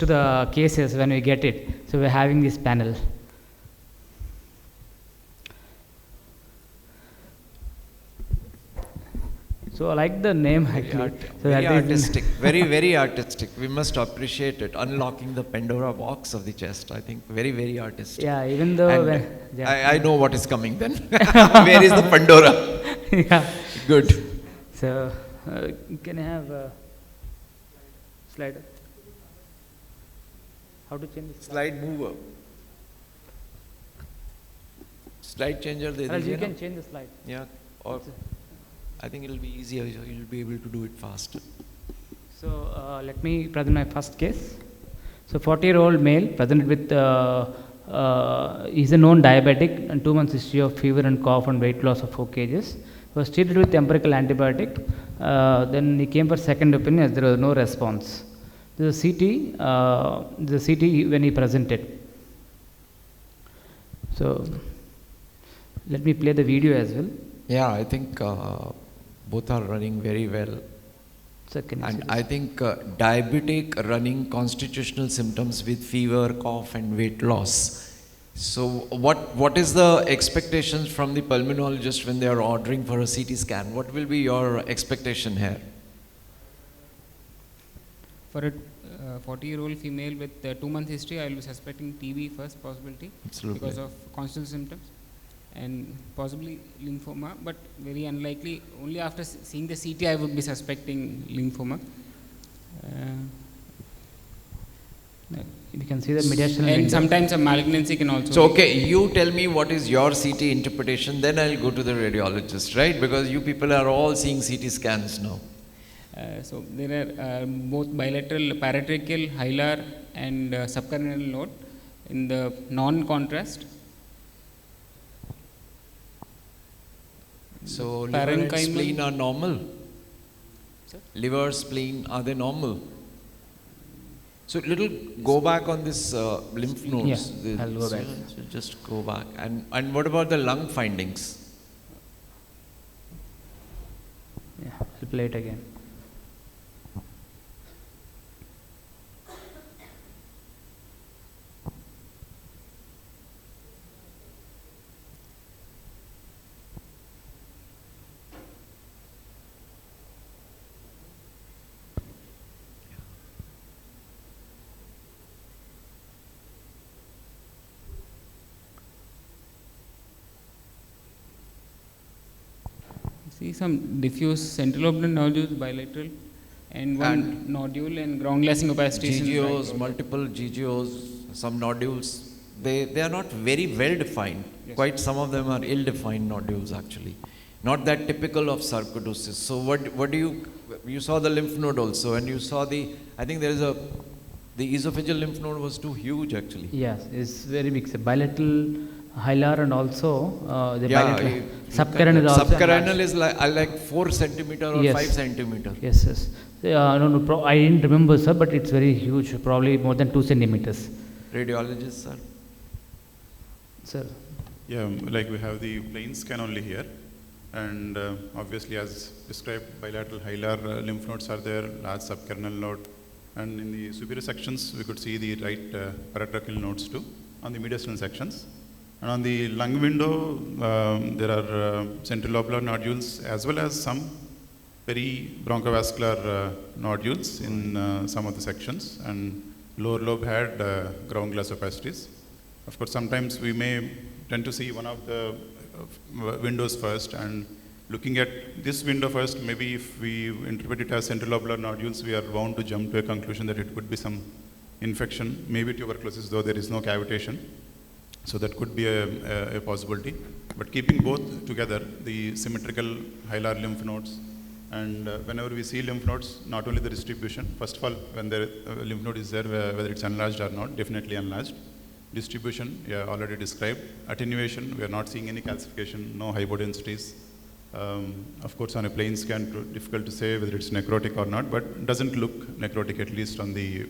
to the cases when we get it. So we're having this panel. So I like the name actually. Very artistic, very artistic. We must appreciate it. Unlocking the Pandora box of the chest. I think very artistic. Yeah, even though I know what is coming then. Where is the Pandora? Yeah. Good. So can I have a slider? How to change this? Slide mover. Slide changer. You can change the slide. Yeah. Or I think it will be easier. You'll be able to do it faster. So let me present my first case. So 40-year-old male presented with he's a known diabetic and 2 months history of fever and cough and weight loss of 4 kgs. Was treated with empirical antibiotic. Then he came for second opinion as there was no response. The CT when he presented. So let me play the video as well. Yeah, I think both are running very well. And I think diabetic running constitutional symptoms with fever, cough and weight loss. So what is the expectations from the pulmonologist when they are ordering for a CT scan? What will be your expectation here? For a 40-year-old female with 2 months history, I will be suspecting TB first possibility. Absolutely. Because of constitutional symptoms and possibly lymphoma, but very unlikely. Only after seeing the CT I would be suspecting lymphoma. You can see the mediastinal and window. Sometimes a malignancy can also. So okay, you tell me what is your CT interpretation, then I'll go to the radiologist, right? Because you people are all seeing CT scans now. So there are both bilateral paratracheal, hilar and subcarinal node in the non-contrast. So liver and spleen are normal? Sir? Liver, spleen, are they normal? So little go back on this lymph nodes. Yeah, I'll go back. So just go back. And what about the lung findings? Yeah, I'll play it again. See some diffuse central lobular nodules bilateral and one nodule and ground glassing opacities. GGOs, multiple GGOs, some nodules. They are not very well defined. Yes. Quite some of them are ill-defined nodules actually. Not that typical of sarcoidosis. So what do you saw the lymph node also, and you saw the esophageal lymph node was too huge actually. Yes, it's very big. So bilateral, hilar and also the bilateral. Subcarinal is also subcarinal is like 4 centimeter or 5 centimeter. Yes. No, I didn't remember, sir, but it's very huge, probably more than 2 centimeters. Radiologist, sir? Sir? Yeah, like we have the plain scan only here. And obviously, as described, bilateral hilar lymph nodes are there, large subcarinal node. And in the superior sections, we could see the right paratracheal nodes too, on the mediastinal sections. And on the lung window, there are central lobular nodules as well as some peribronchovascular nodules in some of the sections. And lower lobe had ground glass opacities. Of course, sometimes we may tend to see one of the windows first, and looking at this window first, maybe if we interpret it as central lobular nodules, we are bound to jump to a conclusion that it could be some infection, maybe tuberculosis, though there is no cavitation. So that could be a possibility. But keeping both together, the symmetrical hilar lymph nodes, and whenever we see lymph nodes, not only the distribution, first of all, when the lymph node is there, whether it's enlarged or not, definitely enlarged. Distribution, yeah, already described. Attenuation, we are not seeing any calcification, no hypodensities. Of course, on a plain scan, difficult to say whether it's necrotic or not, but doesn't look necrotic, at least on the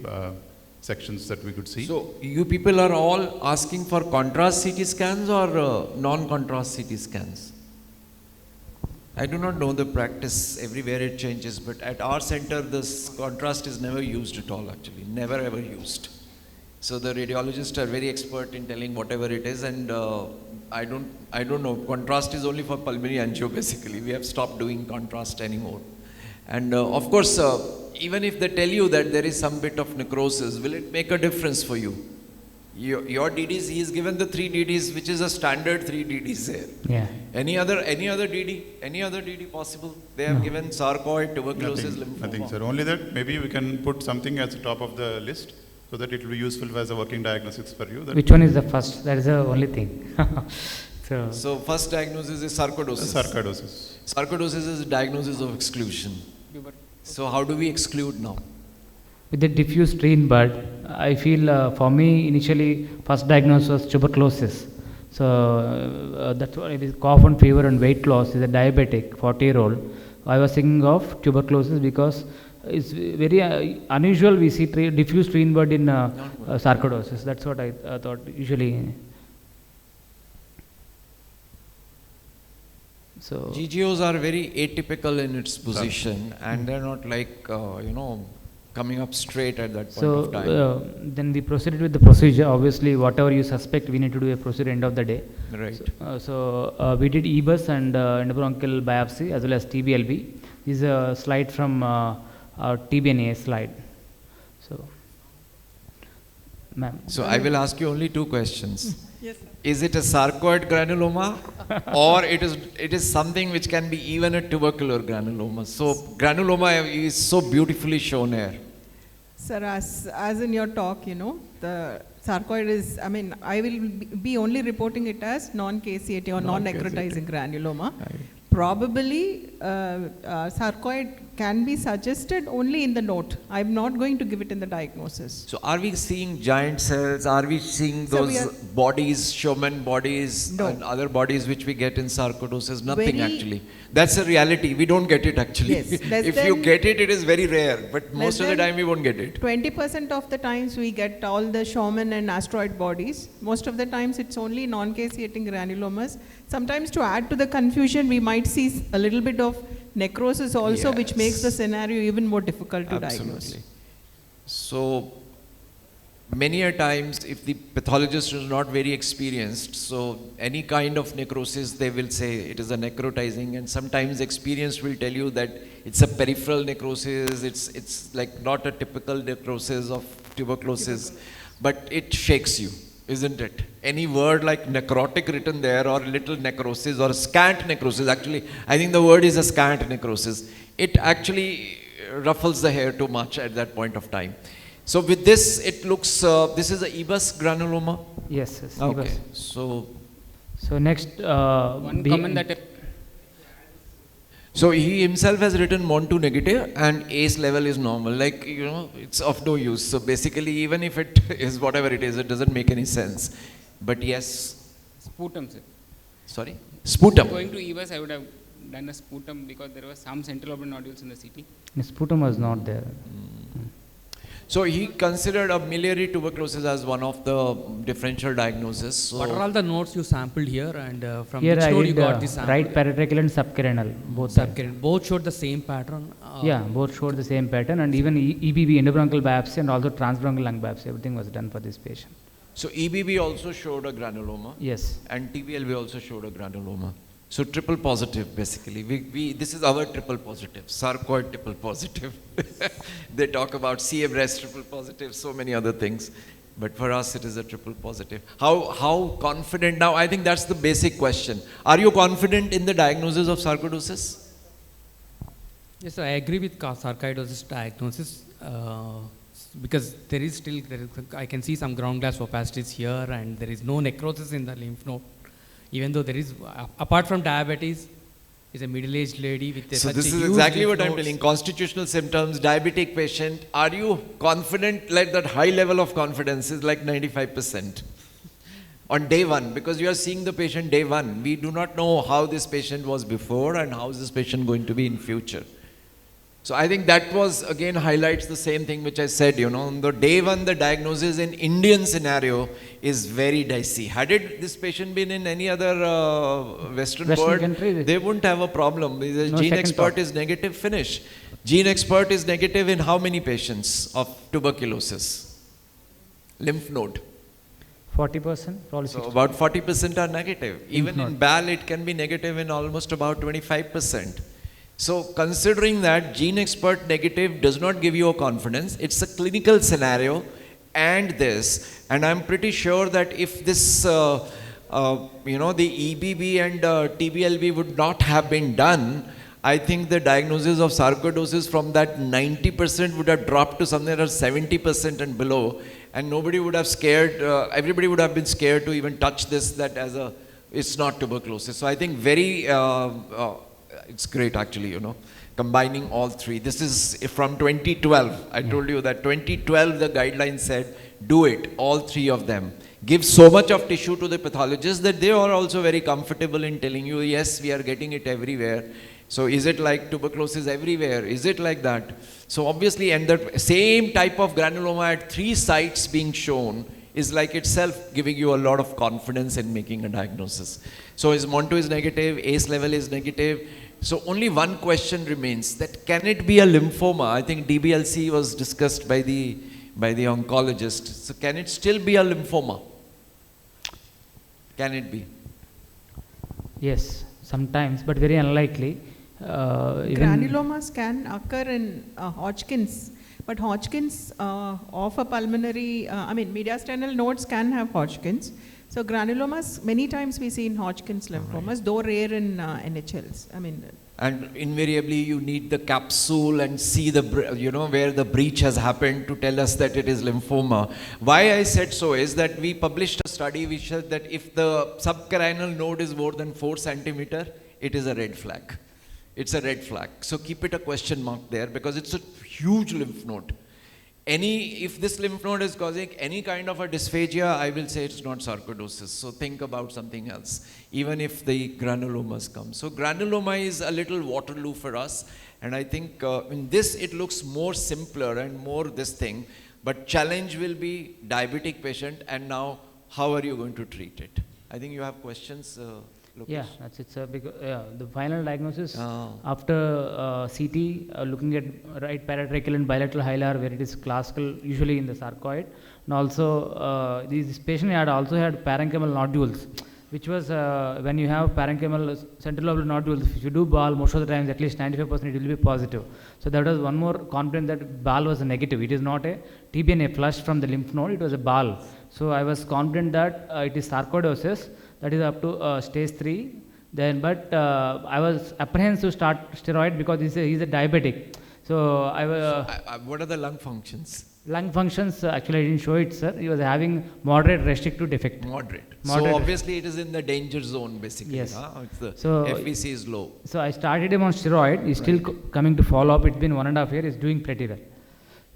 sections that we could see. So, you people are all asking for contrast CT scans or non-contrast CT scans? I do not know the practice, everywhere it changes, but at our center this contrast is never used at all actually, never ever used. So the radiologists are very expert in telling whatever it is, and I don't know, contrast is only for pulmonary angio basically, we have stopped doing contrast anymore. And of course, even if they tell you that there is some bit of necrosis, will it make a difference for you? Your DDs, he is given the 3 DDs, which is a standard 3 DDs there. Yeah. Any other DD? Any other DD possible? They have given sarcoid, tuberculosis, lymphoma. Nothing, sir. Only that maybe we can put something at the top of the list so that it will be useful as a working diagnosis for you. Which one is the first? That is the only thing. So first diagnosis is sarcoidosis. Sarcoidosis. Sarcoidosis is a diagnosis of exclusion. So how do we exclude now? With the diffuse green bud, I feel for me initially first diagnosis was tuberculosis. So that's why it is cough and fever and weight loss is a diabetic 40-year-old. I was thinking of tuberculosis because it's very unusual we see diffuse green bud in sarcoidosis. That's what I thought usually. So GGOs are very atypical in its position and they're not like, coming up straight at that point of time. Then we proceeded with the procedure. Obviously, whatever you suspect, we need to do a procedure end of the day. Right. So we did EBUS and endobronchial biopsy as well as TBLB. This is a slide from our TBNA slide. So, ma'am. So I will ask you only 2 questions. Yes, sir. Is it a sarcoid granuloma or it is something which can be even a tubercular granuloma? So granuloma is so beautifully shown here. Sir, as in your talk, the sarcoid is, I will be only reporting it as non-caseating or non-necrotizing granuloma. Probably sarcoid can be suggested only in the note. I'm not going to give it in the diagnosis. So are we seeing giant cells? Are we seeing those bodies, Schumann bodies and other bodies which we get in sarcoidosis? Nothing actually. That's a reality. We don't get it actually. Yes, if you get it, it is very rare. But most of the time we won't get it. 20% of the times we get all the Schumann and asteroid bodies. Most of the times it's only non-caseating granulomas. Sometimes to add to the confusion, we might see a little bit of necrosis also, which makes the scenario even more difficult to diagnose. So many a times if the pathologist is not very experienced, so any kind of necrosis they will say it is a necrotizing, and sometimes experience will tell you that it's a peripheral necrosis, it's like not a typical necrosis of tuberculosis, but it shakes you, isn't it? Any word like necrotic written there or little necrosis or scant necrosis, actually I think the word is a scant necrosis, it actually ruffles the hair too much at that point of time. So with this it looks, this is a EBUS granuloma? Yes, okay. EBUS. So next one comment that so he himself has written MON2 negative and ACE level is normal, like it's of no use. So basically even if it is whatever it is, it doesn't make any sense. But yes. Sputum, sir. Sorry? Sputum. Going to EBUS, I would have done a sputum because there were some central lobar nodules in the CT. The sputum was not there. So he considered a miliary tuberculosis as one of the differential diagnoses. So what are all the nodes you sampled here, and from here which I node did, you got this sample? right paratracheal and subcarinal, both. Both showed the same pattern? Yeah, both showed the same pattern, and even EBB, endobronchial biopsy, and also transbronchial lung biopsy, everything was done for this patient. So EBB also showed a granuloma? Yes. And TBLB also showed a granuloma. So triple positive basically. This is our triple positive, sarcoid triple positive. They talk about CA breast triple positive, so many other things. But for us it is a triple positive. How confident, now I think that's the basic question. Are you confident in the diagnosis of sarcoidosis? Yes, I agree with sarcoidosis diagnosis because I can see some ground glass opacities here and there is no necrosis in the lymph node. Even though there is, apart from diabetes, is a middle-aged lady with so this is exactly what I'm telling. Constitutional symptoms, diabetic patient. Are you confident, like that high level of confidence is like 95% on day 1, because you are seeing the patient day 1. We do not know how this patient was before and how is this patient going to be in future. So I think that was again highlights the same thing which I said, you know, on the day one, the diagnosis in Indian scenario is very dicey. Had this patient been in any other Western world, country, they wouldn't have a problem. The gene expert is negative, finish. Gene expert is negative in how many patients of tuberculosis? Lymph node. 40%, probably 60%. So about 40% are negative. Even in BAL, it can be negative in almost about 25%. So considering that gene expert negative does not give you a confidence, it's a clinical scenario and this, and I'm pretty sure that if this, the EBB and TBLB would not have been done, I think the diagnosis of sarcoidosis from that 90% would have dropped to something like 70% and below, and nobody would have scared, everybody would have been scared to even touch this, that as a, it's not tuberculosis. So I think very, it's great actually, you know, combining all three. This is from 2012. I told you that 2012 the guidelines said, do it, all three of them. Give so much of tissue to the pathologists that they are also very comfortable in telling you, yes, we are getting it everywhere. So is it like tuberculosis everywhere? Is it like that? So obviously, and the same type of granuloma at 3 sites being shown is like itself giving you a lot of confidence in making a diagnosis. So his MON2 is negative, ACE level is negative. So only one question remains, that can it be a lymphoma? I think DBLC was discussed by the oncologist. So can it still be a lymphoma? Can it be? Yes, sometimes, but very unlikely. Granulomas can occur in Hodgkin's, but Hodgkin's of a pulmonary, mediastinal nodes can have Hodgkin's. So granulomas, many times we see in Hodgkin's lymphomas, though rare in NHLs. And invariably you need the capsule and see the, where the breach has happened to tell us that it is lymphoma. Why I said so is that we published a study which said that if the subcarinal node is more than 4 centimeter, it is a red flag. It's a red flag. So keep it a question mark there because it's a huge lymph node. If this lymph node is causing any kind of a dysphagia, I will say it's not sarcoidosis. So think about something else, even if the granulomas come. So granuloma is a little Waterloo for us. And I think in this, it looks more simpler and more this thing. But challenge will be diabetic patient. And now, how are you going to treat it? I think you have questions. Lokesh? Yeah, that's it. The final diagnosis after CT, looking at right paratracheal and bilateral hilar, where it is classical, usually in the sarcoid, and also this patient also had parenchymal nodules, which was when you have parenchymal central lobular nodules. If you do BAL, most of the times at least 95% it will be positive. So that was one more confidence that BAL was a negative. It is not a TBNA flush from the lymph node; it was a BAL. So I was confident that it is sarcoidosis. That is up to stage 3. Then, but I was apprehensive to start steroid because he's a diabetic. So what are the lung functions? Lung functions, actually I didn't show it, sir. He was having moderate restrictive defect. Moderate. So obviously it is in the danger zone basically. Yes. So FVC is low. So I started him on steroid. He's still coming to follow up. It's been 1.5 years. He's doing pretty well.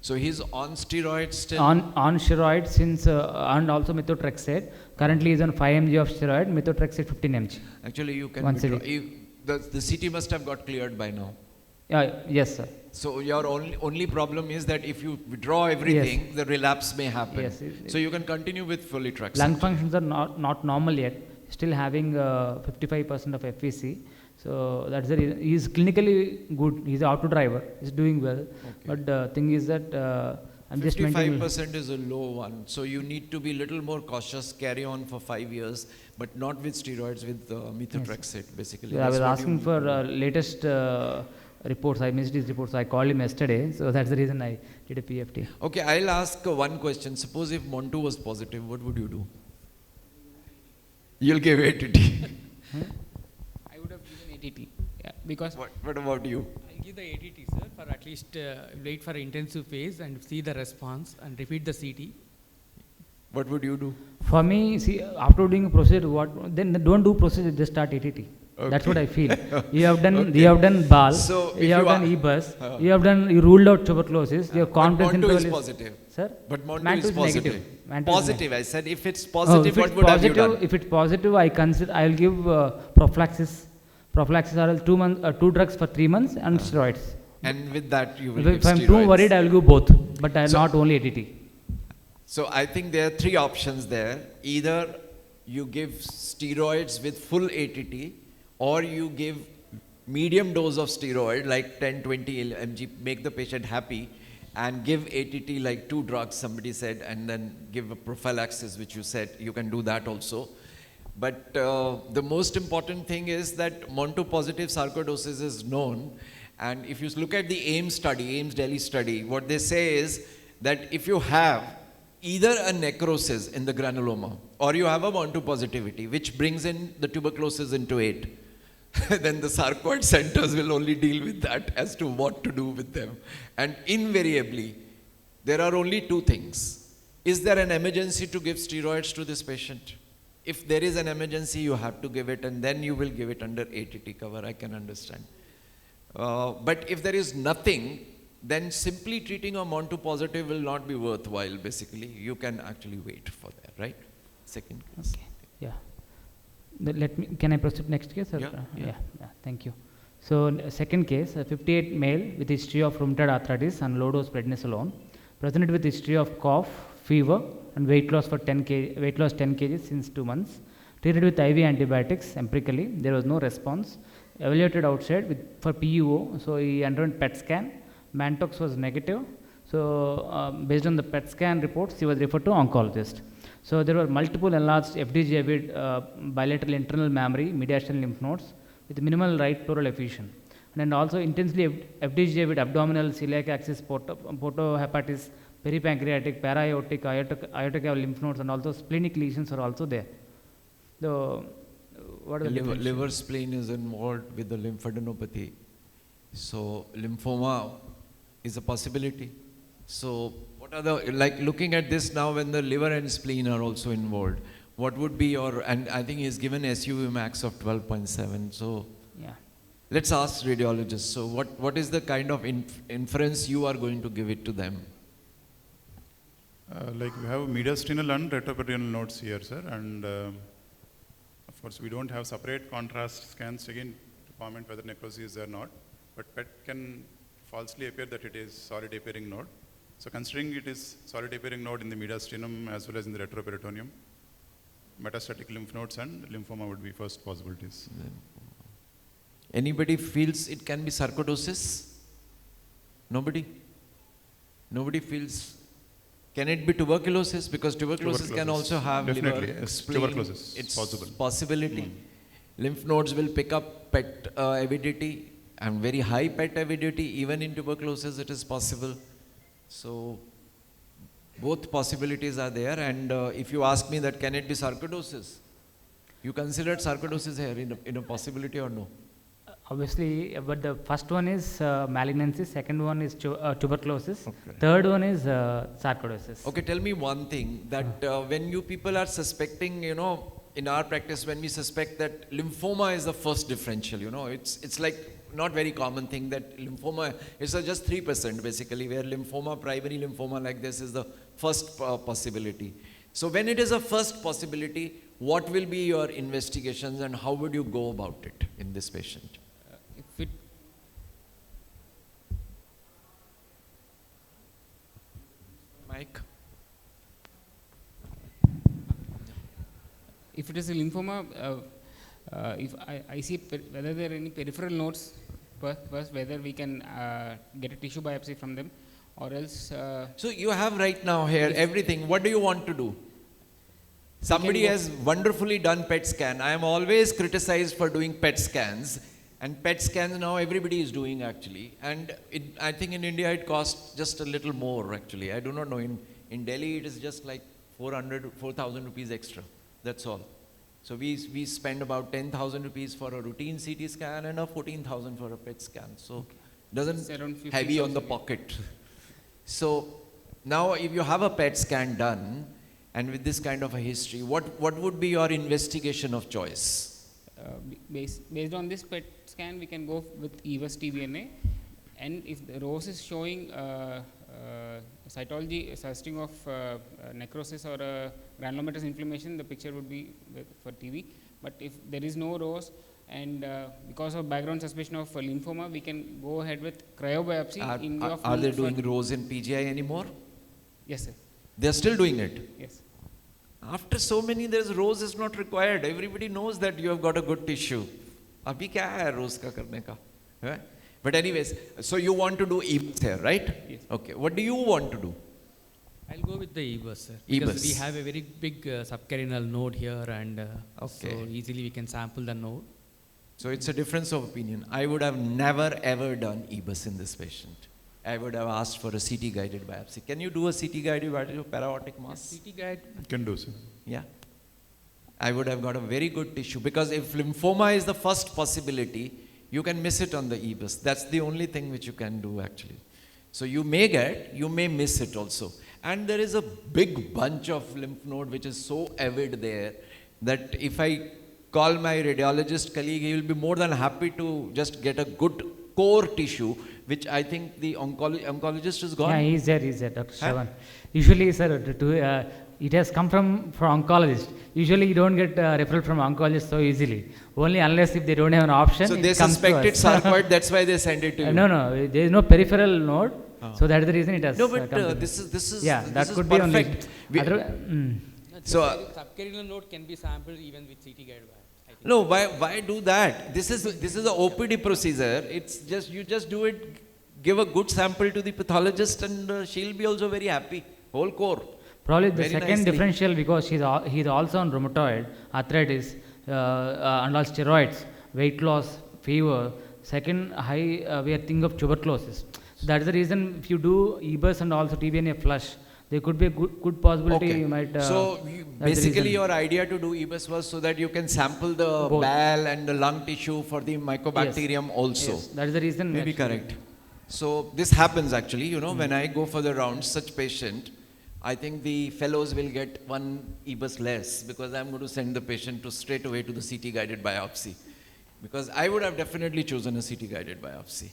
So he's on steroids still? On steroids since, and also methotrexate. Currently he's on 5 mg of steroid, methotrexate 15 mg. Actually you can once withdraw. The CT must have got cleared by now. Yes, sir. So your only problem is that if you withdraw everything, the relapse may happen. Yes. So you can continue with fully trexate. Lung functions are not normal yet. Still having 55% of FVC. So that's the reason. He's clinically good. He's an auto driver. He's doing well. Okay. But the thing is that I'm just 55% is a low one. So you need to be a little more cautious, carry on for 5 years, but not with steroids, with methotrexate basically. Yeah, I was asking for latest reports. I missed his reports. I called him yesterday. So that's the reason I did a PFT. Okay, I'll ask one question. Suppose if MON2 was positive, what would you do? You'll give ATT. I would have given ATT. Yeah, because what about you? I'll give the ATT, sir, for at least wait for intensive phase and see the response and repeat the CT. What would you do? For me, see, after doing a procedure, then don't do procedure, just start ATT. Okay. That's what I feel. You have done, you have done BAL, so you have done EBUS, you ruled out tuberculosis, you have confidence in MON2 is positive. Sir? But MON2 is positive. Positive, I said if it's positive, what would have you done? If it's positive, I will give prophylaxis. Prophylaxis are 2 drugs for 3 months and steroids. And with that, you will If give I'm steroids. too worried, I will give both, but not only ATT. So I think there are three options there. Either you give steroids with full ATT, or you give medium dose of steroid, like 10-20 mg, make the patient happy, and give ATT like 2 drugs, somebody said, and then give a prophylaxis, which you said. You can do that also. But the most important thing is that MON2-positive sarcoidosis is known. And if you look at the AIMS study, AIMS Delhi study, what they say is that if you have either a necrosis in the granuloma or you have a MON2 positivity, which brings in the tuberculosis into it, then the sarcoid centers will only deal with that as to what to do with them. And invariably, there are only two things. Is there an emergency to give steroids to this patient? If there is an emergency, you have to give it, and then you will give it under ATT cover, I can understand. But if there is nothing, then simply treating a MON2 positive will not be worthwhile, basically. You can actually wait for that, right? Second case. Okay. Yeah. Can I proceed next case? Or? Yeah. Thank you. So, second case, a 58 male with history of rheumatoid arthritis and low dose prednisolone, presented with history of cough, fever, and weight loss 10 kg since 2 months, treated with IV antibiotics empirically. There was no response. Evaluated outside for PUO, so he underwent PET scan. Mantox was negative. So, based on the PET scan reports, he was referred to oncologist. So, there were multiple enlarged FDG-avid bilateral internal mammary mediastinal lymph nodes with minimal right pleural effusion, and also intensely FDG-avid abdominal celiac axis portohepatitis, peripancreatic, para-aortic, aortic lymph nodes, and also splenic lesions are also there. The what is the liver spleen is involved with the lymphadenopathy. So lymphoma is a possibility. So what are the, like looking at this now when the liver and spleen are also involved, what would be your, and I think he's given SUV max of 12.7. So yeah, let's ask radiologists. So what is the kind of inference you are going to give it to them? Like we have mediastinal and retroperitoneal nodes here, sir, and of course we don't have separate contrast scans again to comment whether necrosis is there or not, but PET can falsely appear that it is solid appearing node. So considering it is solid appearing node in the mediastinum as well as in the retroperitoneum, metastatic lymph nodes and lymphoma would be first possibilities. Anybody feels it can be sarcoidosis? Nobody? Nobody feels. Can it be tuberculosis? Because tuberculosis can also have definitely, liver, yes. spleen. Tuberculosis, It's possible. Possibility. Lymph nodes will pick up PET avidity, and very high PET avidity. Even in tuberculosis, it is possible. So both possibilities are there. And if you ask me that can it be sarcoidosis, you considered sarcoidosis here in a possibility or no? Obviously, but the first one is malignancy, second one is tuberculosis, Okay. third one is sarcoidosis. Okay, tell me one thing, that when you people are suspecting, you know, in our practice, when we suspect that lymphoma is the first differential, you know, it's like not very common thing that lymphoma is just 3% basically, where lymphoma, primary lymphoma like this is the first possibility. So when it is a first possibility, what will be your investigations and how would you go about it in this patient? Mike? If it is a lymphoma, if I see whether there are any peripheral nodes first, whether we can get a tissue biopsy from them, or else. So you have right now here everything. What do you want to do? Somebody has wonderfully done PET scan. I am always criticized for doing PET scans. And PET scans now everybody is doing actually. And I think in India it costs just a little more actually. I do not know. In Delhi it is just like 4,000 rupees extra. That's all. So we spend about 10,000 rupees for a routine CT scan and a 14,000 for a PET scan. So doesn't heavy on the pocket. So now if you have a PET scan done and with this kind of a history, what would be your investigation of choice? Based on this PET scan, we can go with EVAS TVNA, and if the ROS is showing cytology suggesting of necrosis or granulomatous inflammation, the picture would be for TV. But if there is no ROS, and because of background suspicion of lymphoma, we can go ahead with cryobiopsy. Are they doing rows in PGI anymore? Yes, sir. They're still doing it? Yes. After so many, there's rows is not required. Everybody knows that you have got a good tissue. Abhi kya hai rows ka karne ka? But anyways, so you want to do EBUS here, right? Yes. Okay. What do you want to do? I'll go with the EBUS, sir. Because we have a very big subcarinal node here, and so easily we can sample the node. So it's a difference of opinion. I would have never ever done EBUS in this patient. I would have asked for a CT guided biopsy. Can you do a CT guided biopsy of para-aortic mass? CT guide? Can do, sir. Yeah. I would have got a very good tissue, because if lymphoma is the first possibility, you can miss it on the EBUS. That's the only thing which you can do actually. So you may get, you may miss it also. And there is a big bunch of lymph node which is so avid there that if I call my radiologist colleague, he will be more than happy to just get a good core tissue, which I think the oncologist is gone. Yeah, he's there, Dr. Shravan. Usually, sir, it has come from oncologist. Usually, you don't get referral from oncologist so easily. Only unless if they don't have an option. So they suspected sarcoid, that's why they send it to you. No, there is no peripheral node. So that is the reason it has. No, but this is yeah, this that is could perfect. be only. So subcarinal node can be sampled even with CT guide. No, why do that? This is a OPD procedure. It's just you just do it. Give a good sample to the pathologist, and she'll be also very happy. Whole core. Probably the second differential, because he's also on rheumatoid arthritis and all steroids, weight loss, fever. Second high, we are thinking of tuberculosis. So that's the reason if you do EBUS and also TBNA flush, there could be a good possibility you might. So basically your idea to do EBUS was so that you can sample the bowel and the lung tissue for the mycobacterium also. Yes, that is the reason. Maybe correct. So this happens actually, when I go for the rounds, such patient, I think the fellows will get one EBUS less, because I'm going to send the patient straight away to the CT guided biopsy. Because I would have definitely chosen a CT guided biopsy.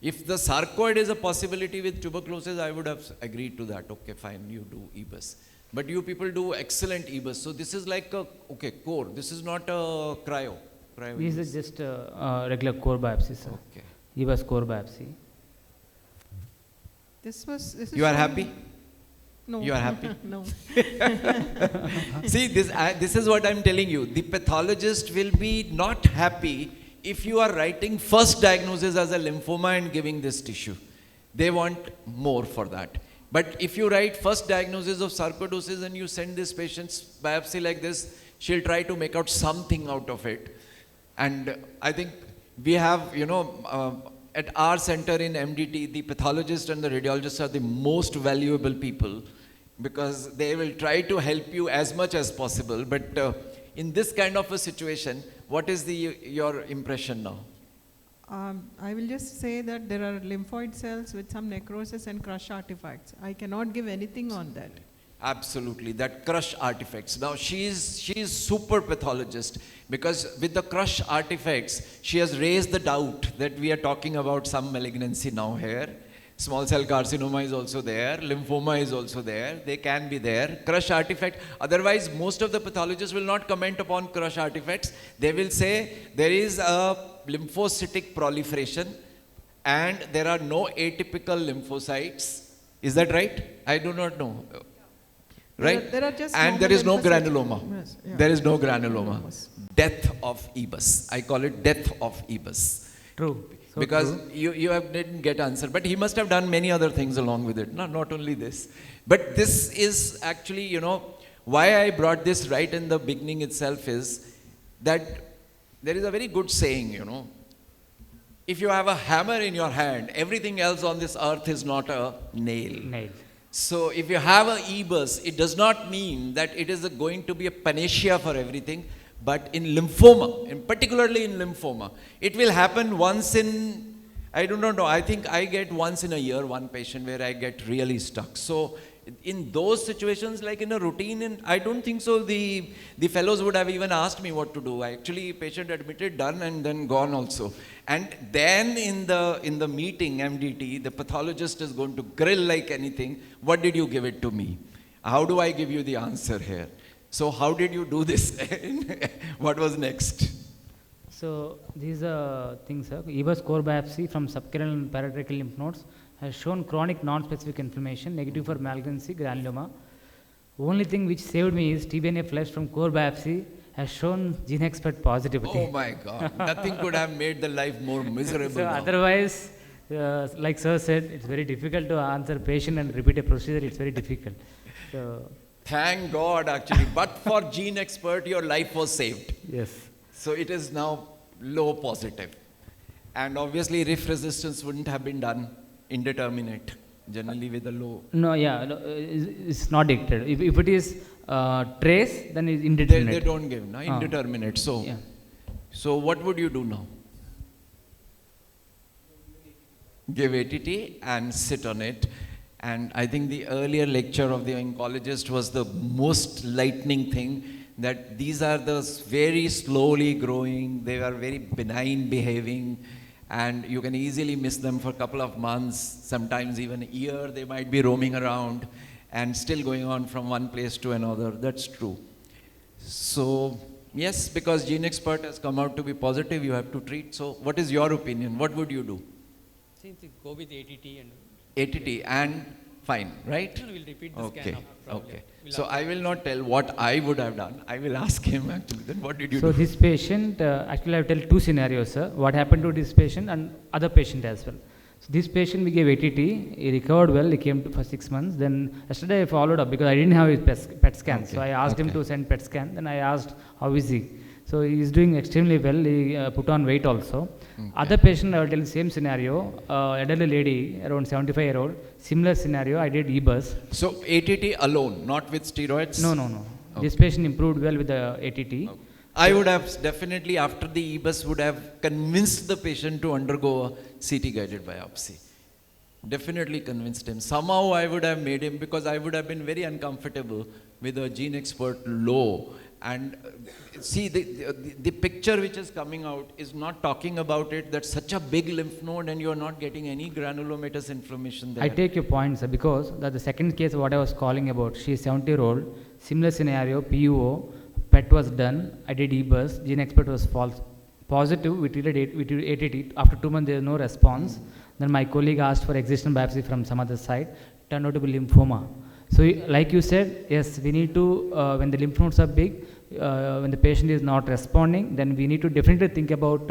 If the sarcoid is a possibility with tuberculosis, I would have agreed to that. Okay, fine, you do EBUS. But you people do excellent EBUS. So this is like a, core. This is not a cryo. This is just a regular core biopsy, sir. Okay. EBUS core biopsy. This is you are happy? No. You are happy? No. See, this is what I'm telling you. The pathologist will be not happy if you are writing first diagnosis as a lymphoma and giving this tissue. They want more for that. But if you write first diagnosis of sarcoidosis and you send this patient's biopsy like this, she'll try to make out something out of it. And I think we have, at our center in MDT, the pathologist and the radiologist are the most valuable people, because they will try to help you as much as possible. But in this kind of a situation, what is your impression now? I will just say that there are lymphoid cells with some necrosis and crush artifacts. I cannot give anything on that. Absolutely, that crush artifacts. Now she is super pathologist, because with the crush artifacts, she has raised the doubt that we are talking about some malignancy now here. Small cell carcinoma is also there, lymphoma is also there, they can be there. Crush artifact, otherwise most of the pathologists will not comment upon crush artifacts. They will say there is a lymphocytic proliferation and there are no atypical lymphocytes. Is that right? I do not know. Right? There are just and there is no granuloma. Yes, yeah. There is no granuloma. Death of EBUS. I call it death of EBUS. True. So because true. you didn't get answer. But he must have done many other things along with it. Not only this. But this is actually, why I brought this right in the beginning itself is that there is a very good saying, if you have a hammer in your hand, everything else on this earth is not a nail. So if you have a EBUS, it does not mean that it is going to be a panacea for everything. But in lymphoma, particularly in lymphoma, it will happen once in, I don't know, I think I get once in a year one patient where I get really stuck. So in those situations, like in a routine, I don't think so the fellows would have even asked me what to do. Actually, patient admitted, done, and then gone also. And then in the meeting, MDT, the pathologist is going to grill like anything. What did you give it to me? How do I give you the answer here? So how did you do this? What was next? So these are things, sir. EBUS core biopsy from subcarinal and paratracheal lymph nodes has shown chronic non-specific inflammation, negative for malignancy, granuloma. Only thing which saved me is TBNA flesh from core biopsy has shown gene expert positivity. Oh my God, nothing could have made the life more miserable. So now. otherwise, like sir said, it's very difficult to answer patient and repeat a procedure. It's very difficult. So thank God, actually. But for gene expert, your life was saved. yes. So it is now low positive. And obviously, RIF resistance wouldn't have been done indeterminate, generally with a low. No, yeah, no, it's not dictated. If it is trace, then it's indeterminate. They don't give, no? Indeterminate. So, yeah. So what would you do now? Give ATT and sit on it. And I think the earlier lecture of the oncologist was the most lightning thing, that these are the very slowly growing, they are very benign behaving, and you can easily miss them for a couple of months, sometimes even a year. They might be roaming around and still going on from one place to another. That's true. So yes, because gene expert has come out to be positive, you have to treat. So what is your opinion? What would you do? Since go with ATT and ATT and fine, right? we'll repeat the Okay, scan up, probably. okay. So I will not tell what I would have done. I will ask him actually. Then what did you So do? this patient, actually I will tell two scenarios, sir. What happened to this patient and other patient as well. So this patient we gave ATT, he recovered well, he came for 6 months. Then yesterday I followed up because I didn't have his PET scan. Okay, So I asked him okay. to send PET scan. Then I asked how is he. So he is doing extremely well. He put on weight also. Okay. Other patient I will tell the same scenario. Elderly lady around 75-year-old. Similar scenario. I did EBUS. So ATT alone, not with steroids? No. This Okay. patient improved well with the ATT. I would have definitely, after the EBUS, would have convinced the patient to undergo a CT guided biopsy. Definitely convinced him. Somehow I would have made him, because I would have been very uncomfortable with a gene expert low. And see, the picture which is coming out is not talking about it. That's such a big lymph node and you're not getting any granulomatous inflammation there. I take your point, sir, because that the second case what I was calling about, she is 70-year-old, similar scenario, PUO, PET was done, I did EBUS, gene expert was false, positive, we treated ATT, after 2 months there is no response. Then my colleague asked for excisional biopsy from some other side, turned out to be lymphoma. So like you said, yes, we need to, when the lymph nodes are big, when the patient is not responding, then we need to definitely think about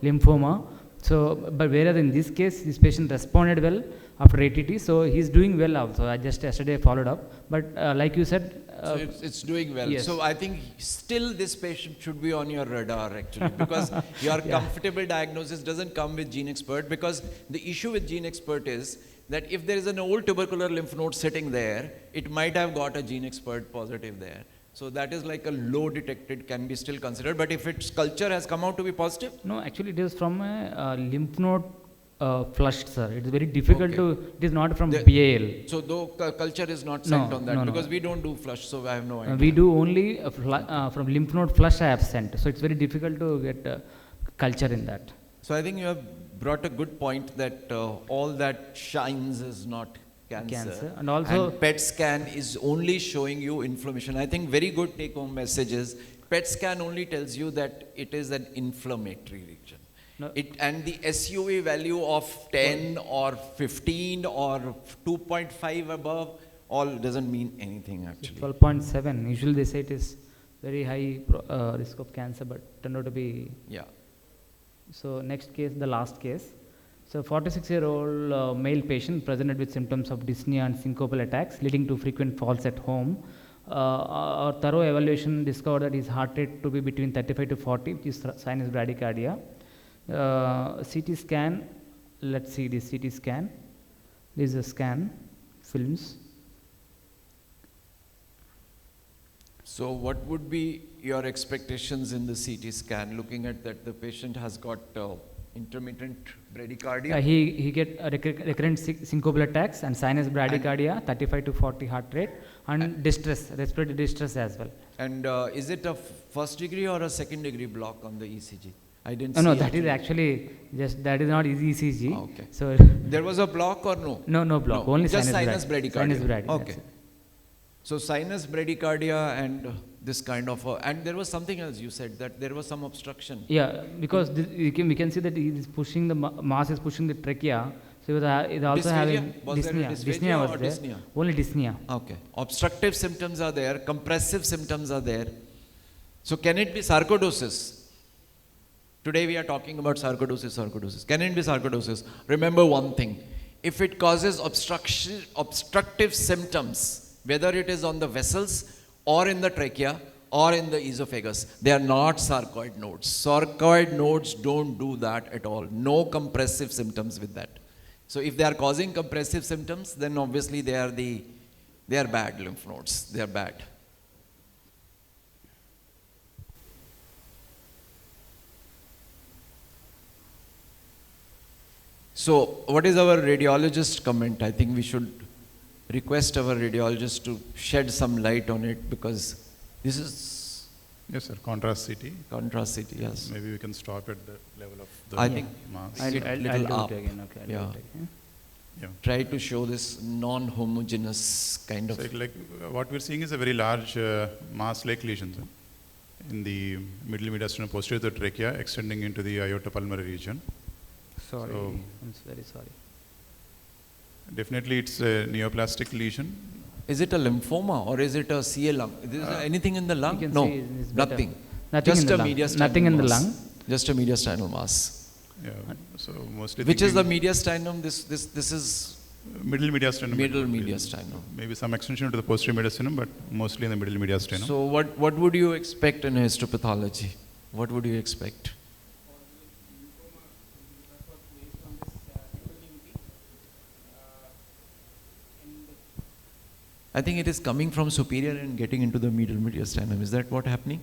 lymphoma. So, but whereas in this case, this patient responded well after ATT, so he's doing well also. I just yesterday followed up, but like you said, so it's doing well. Yes. So I think still this patient should be on your radar actually, because your comfortable diagnosis doesn't come with gene expert, because the issue with gene expert is that if there is an old tubercular lymph node sitting there, it might have got a gene expert positive there. So that is like a low detected, can be still considered. But if its culture has come out to be positive? no, actually it is from a lymph node flushed, sir. It is very difficult Okay. to, it is not from The- BAL. So though culture is not sent No, on that, no, no. because we don't do flush, so I have no idea. We do only from lymph node flush I have sent. So it's very difficult to get culture in that. So I think you have brought a good point that all that shines is not cancer. And also PET scan is only showing you inflammation. I think very good take home message is PET scan only tells you that it is an inflammatory region. No. And the SUV value of 10 or 15 or 2.5 above all doesn't mean anything actually. 12.7. Usually they say it is very high risk of cancer, but turned out to be. Yeah. So next case, the last case. So 46-year-old male patient presented with symptoms of dyspnea and syncopal attacks leading to frequent falls at home. Our thorough evaluation discovered that his heart rate to be between 35 to 40, which is sinus bradycardia. CT scan, let's see this CT scan. This is a scan, films. So what would be your expectations in the CT scan, looking at that the patient has got intermittent bradycardia? He get recurrent syncopal attacks and sinus bradycardia, 35 to 40 heart rate, and distress, respiratory distress as well. And is it a first degree or a second degree block on the ECG? I didn't No, see no, it. that is actually just, that is not easy ECG. Okay. So There was a block or no? no block, No, only just sinus sinus bradycardia. Sinus brady. Okay. So sinus bradycardia and this kind of, and there was something else you said, that there was some obstruction. Yeah, because we can see that he is pushing the mass is pushing the trachea. So it also Dysphagia? having Was there dyspnea. dysphagia Dyspnea or was there. dyspnea? Only dyspnea. Okay. Obstructive symptoms are there, compressive symptoms are there. So can it be sarcoidosis? Today we are talking about sarcoidosis. Can it be sarcoidosis? Remember one thing. If it causes obstructive symptoms, whether it is on the vessels or in the trachea or in the esophagus, they are not sarcoid nodes. Sarcoid nodes don't do that at all. No compressive symptoms with that. So if they are causing compressive symptoms, then obviously they are bad lymph nodes. They are bad. So what is our radiologist comment? I think we should request our radiologist to shed some light on it, because this is... Yes, sir. Contrast CT. Contrast CT, yes. Maybe we can stop at the level of the I think mass. I'll do up. it again. Okay, I'll do it again. Yeah. Try to show this non-homogeneous kind of... So what we're seeing is a very large mass-like lesion, sir, in the middle mediastinal posterior to the trachea, extending into the aortopulmonary region. Sorry, So I'm very sorry. definitely it's a neoplastic lesion. Is it a lymphoma or is it a CA lung? Is there anything in the lung? You can No, see it's better. nothing. Nothing Just in the a lung. mediastinal Nothing in the mass. lung. Just a mediastinal mass. Yeah. So mostly Which is the thinking mediastinum? This is middle mediastinum. middle mediastinum. Maybe some extension to the posterior mediastinum, but mostly in the middle mediastinum. So what would you expect in histopathology? What would you expect? I think it is coming from superior and getting into the middle mediastinum. Is that what happening?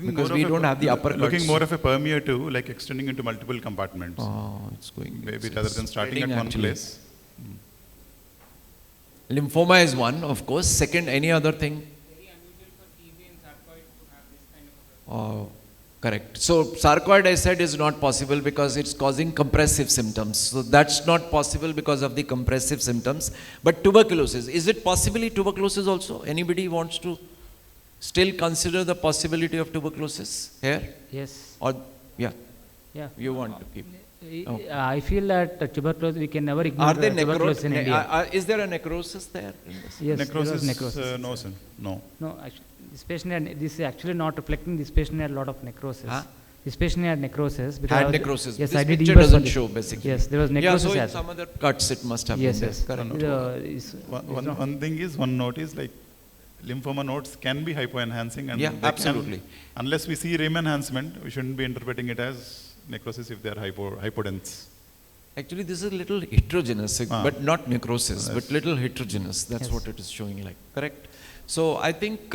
Because we don't have the upper looking cuts. more of a permeate too, like extending into multiple compartments. Oh, it's going. Maybe it's rather than starting at spreading one actually. place. Lymphoma is one, of course. Second, any other thing? Very unusual for TB and sarcoid to have this kind of a Oh, correct. So sarcoid, I said, is not possible because it's causing compressive symptoms. So that's not possible because of the compressive symptoms. But tuberculosis, is it possibly tuberculosis also? Anybody wants to still consider the possibility of tuberculosis here? Yes. Or yeah, Yeah. you want to keep? Oh. I feel that tuberculosis, we can never ignore Are there tuberculosis in India. is there a necrosis there? In this? Yes, Necrosis? there was necrosis. No, sir. No. No, actually, this patient had, this is actually not reflecting. This patient had a lot of necrosis. Huh? This patient had necrosis. Because Had necrosis. Yes, This I did picture EBUS on doesn't this. show basically. Yes, there was Yeah, necrosis so in as some other cuts it must have yes, been yes. there. Correct. One thing is, one note is like lymphoma nodes can be hypoenhancing, and Yeah, they absolutely. can, unless we see rim enhancement, we shouldn't be interpreting it as necrosis if they are hypodense. Actually, this is a little heterogeneous, but not necrosis, Yes. but little heterogeneous. That's Yes. what it is showing like. Correct. So I think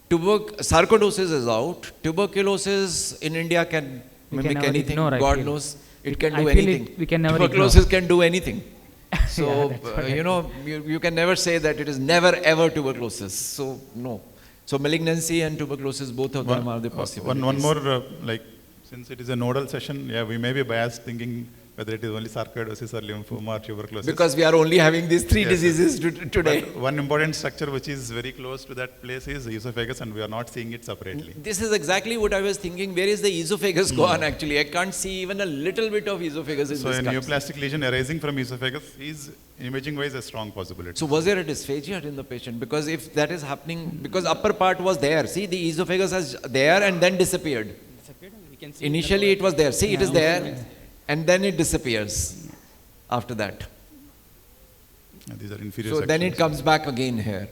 sarcoidosis is out. Tuberculosis in India can We can mimic never anything. ignore, I God feel. knows it can I do feel anything. we can never Tuberculosis can do anything. So Yeah, that's what I you know, you can never say that it is never ever tuberculosis. So no. So malignancy and tuberculosis, both of them are the possibilities. One more, like, since it is a nodal session, yeah, we may be biased thinking whether it is only sarcoidosis or lymphoma or tuberculosis. Because we are only having these three Yes, diseases today. But one important structure which is very close to that place is esophagus, and we are not seeing it separately. This is exactly what I was thinking. Where is the esophagus gone actually? I can't see even a little bit of esophagus in So this a cut. neoplastic lesion arising from esophagus is imaging-wise a strong possibility. So was there a dysphagia in the patient? Because if that is happening, because upper part was there. See, the esophagus is there and then disappeared. We can see Initially it was there. See, it is there and then it disappears after that. And these are inferior So then it sections. comes back again here.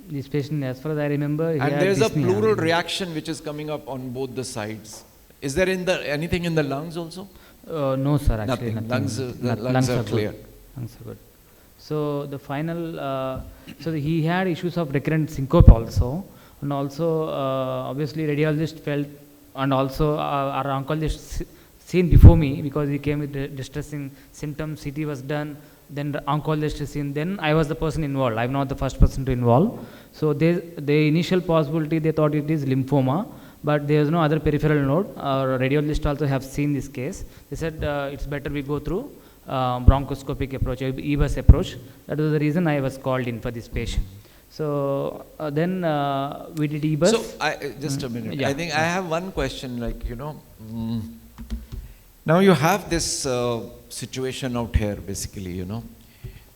This patient, as far as I remember, he And had there is a dyspnea. pleural reaction which is coming up on both the sides. Is there anything in the lungs also? No, sir. Actually, Nothing. nothing. The lungs are good. clear. Lungs are good. So the final, so he had issues of recurrent syncope also, and also obviously radiologist felt, and also our oncologist seen before me because he came with distressing symptoms. CT was done, then the oncologist is seen. Then I was the person involved. I'm not the first person to involve. So the initial possibility they thought it is lymphoma, but there is no other peripheral node. Our radiologist also have seen this case. They said it's better we go through bronchoscopic approach, EBUS approach. That was the reason I was called in for this patient. So then we did EBUS. So just a minute. Yeah. I think I have one question. Now you have this situation out here, basically.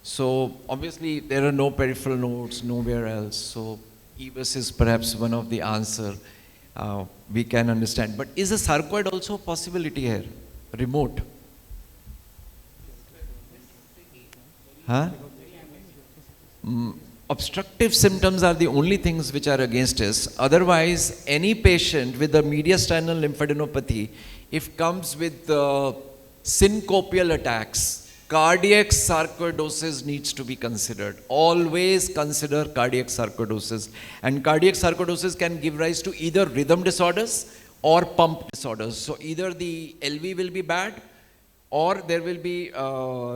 So obviously there are no peripheral nodes nowhere else. So EBUS is perhaps one of the answer we can understand. But is a sarcoid also a possibility here? Remote? Huh? Obstructive symptoms are the only things which are against us. Otherwise, any patient with a mediastinal lymphadenopathy, if comes with syncopial attacks, cardiac sarcoidosis needs to be considered. Always consider cardiac sarcoidosis. And cardiac sarcoidosis can give rise to either rhythm disorders or pump disorders. So either the LV will be bad, or there will be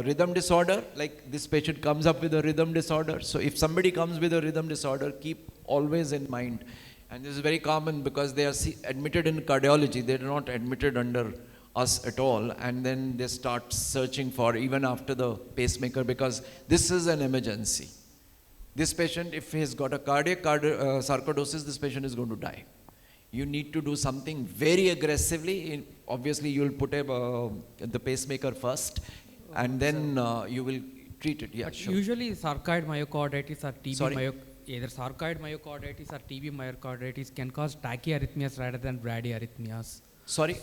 rhythm disorder, like this patient comes up with a rhythm disorder. So if somebody comes with a rhythm disorder, keep always in mind. And this is very common because they are admitted in cardiology, they are not admitted under us at all, and then they start searching for even after the pacemaker, because this is an emergency. This patient, if he has got a cardiac sarcoidosis, this patient is going to die. You need to do something very aggressively. Obviously, you will put the pacemaker first, and then you will treat it. Yeah, but sure. Usually, sarcoid myocarditis or TB Sorry? either sarcoid myocarditis or TB myocarditis can cause tachyarrhythmias rather than bradyarrhythmias. Sorry,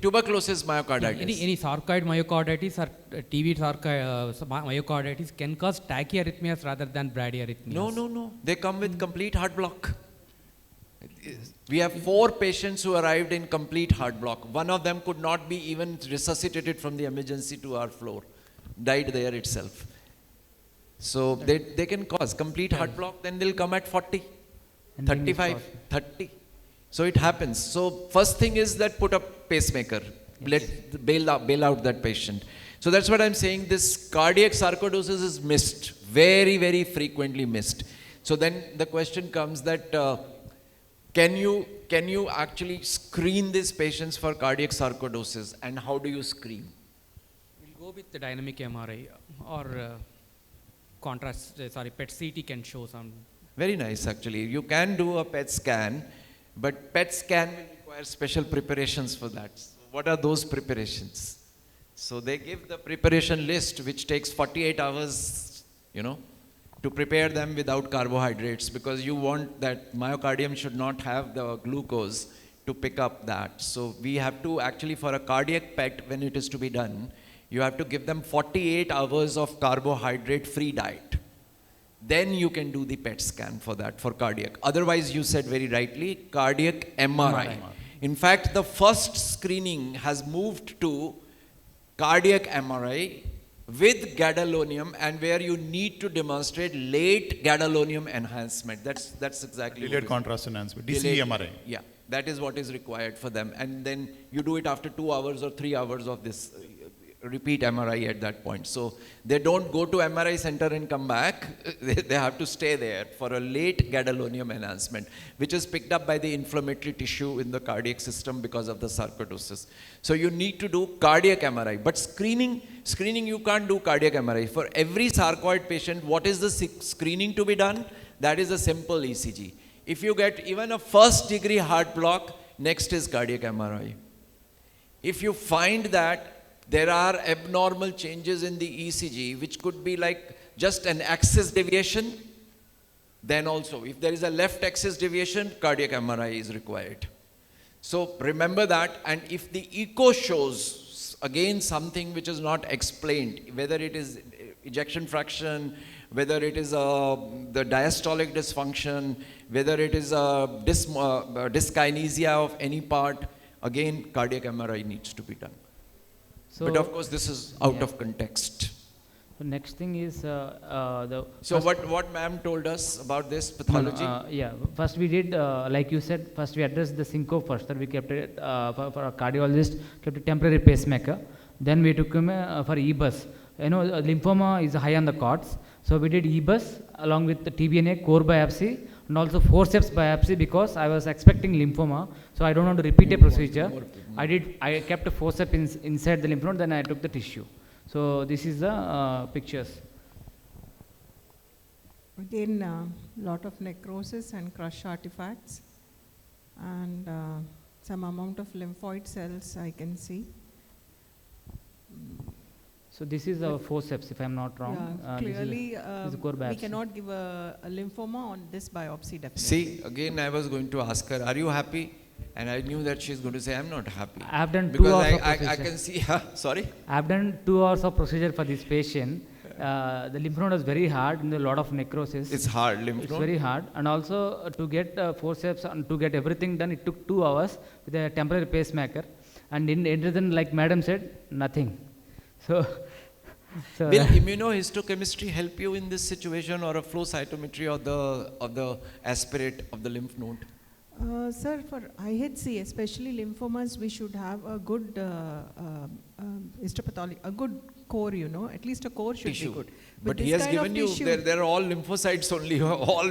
tuberculosis myocarditis. Any sarcoid myocarditis or TB myocarditis can cause tachyarrhythmias rather than bradyarrhythmias. No. They come with complete heart block. We have 4 patients who arrived in complete heart block. One of them could not be even resuscitated from the emergency to our floor. Died there itself. So they can cause complete heart block, then they'll come at 40, 35, 30. So it happens. So first thing is that put a pacemaker. Yes. Bail out that patient. So that's what I'm saying. This cardiac sarcoidosis is missed. Very, very frequently missed. So then the question comes that can you actually screen these patients for cardiac sarcoidosis, and how do you screen? We'll go with the dynamic MRI or PET-CT can show some. Very nice, actually. You can do a PET scan, but PET scan will require special preparations for that. So what are those preparations? So they give the preparation list, which takes 48 hours, to prepare them without carbohydrates, because you want that myocardium should not have the glucose to pick up that. So we have to actually, for a cardiac PET, when it is to be done, you have to give them 48 hours of carbohydrate-free diet. Then you can do the PET scan for that, for cardiac. Otherwise, you said very rightly, cardiac MRI. In fact, the first screening has moved to cardiac MRI with gadolinium, and where you need to demonstrate late gadolinium enhancement. That's exactly delayed contrast enhancement, DCE MRI. Yeah, that is what is required for them. And then you do it after 2 hours or 3 hours of this repeat MRI at that point. So they don't go to MRI center and come back. They have to stay there for a late gadolinium enhancement, which is picked up by the inflammatory tissue in the cardiac system because of the sarcoidosis. So you need to do cardiac MRI. But screening you can't do cardiac MRI. For every sarcoid patient, what is the screening to be done? That is a simple ECG. If you get even a first degree heart block, next is cardiac MRI. If you find that there are abnormal changes in the ECG, which could be like just an axis deviation, then also, if there is a left axis deviation, cardiac MRI is required. So remember that, and if the echo shows, again, something which is not explained, whether it is ejection fraction, whether it is the diastolic dysfunction, whether it is dyskinesia of any part, again, cardiac MRI needs to be done. So, but of course, this is out of context. The next thing is So what ma'am told us about this pathology? First we did, like you said, first we addressed the syncope first. That we kept it for a cardiologist, kept a temporary pacemaker. Then we took him for EBUS. Lymphoma is high on the cards. So we did EBUS along with the TBNA core biopsy and also forceps biopsy, because I was expecting lymphoma. So I don't want to repeat a procedure. I kept a forceps inside the lymph node, then I took the tissue. So this is the pictures. Again, lot of necrosis and crush artifacts, and some amount of lymphoid cells I can see. So this is our forceps, if I'm not wrong. Yeah, clearly, this is core we biopsy. cannot give a lymphoma on this biopsy, definitely. See, again, I was going to ask her, are you happy? And I knew that she's going to say, I'm not happy. I have done 2 because hours of I procedure. can see, sorry? I have done 2 hours of procedure for this patient. The lymph node was very hard and a lot of necrosis. It's hard, lymph It's node? very hard. And also to get forceps and to get everything done, it took 2 hours with a temporary pacemaker. And in end, like madam said, nothing. So, Will immunohistochemistry help you in this situation, or a flow cytometry of the aspirate of the lymph node? Sir, for IHC, especially lymphomas, we should have a good histopathology, a good core, at least a core should Tissue. be good. But he has given you, they're all lymphocytes only, all,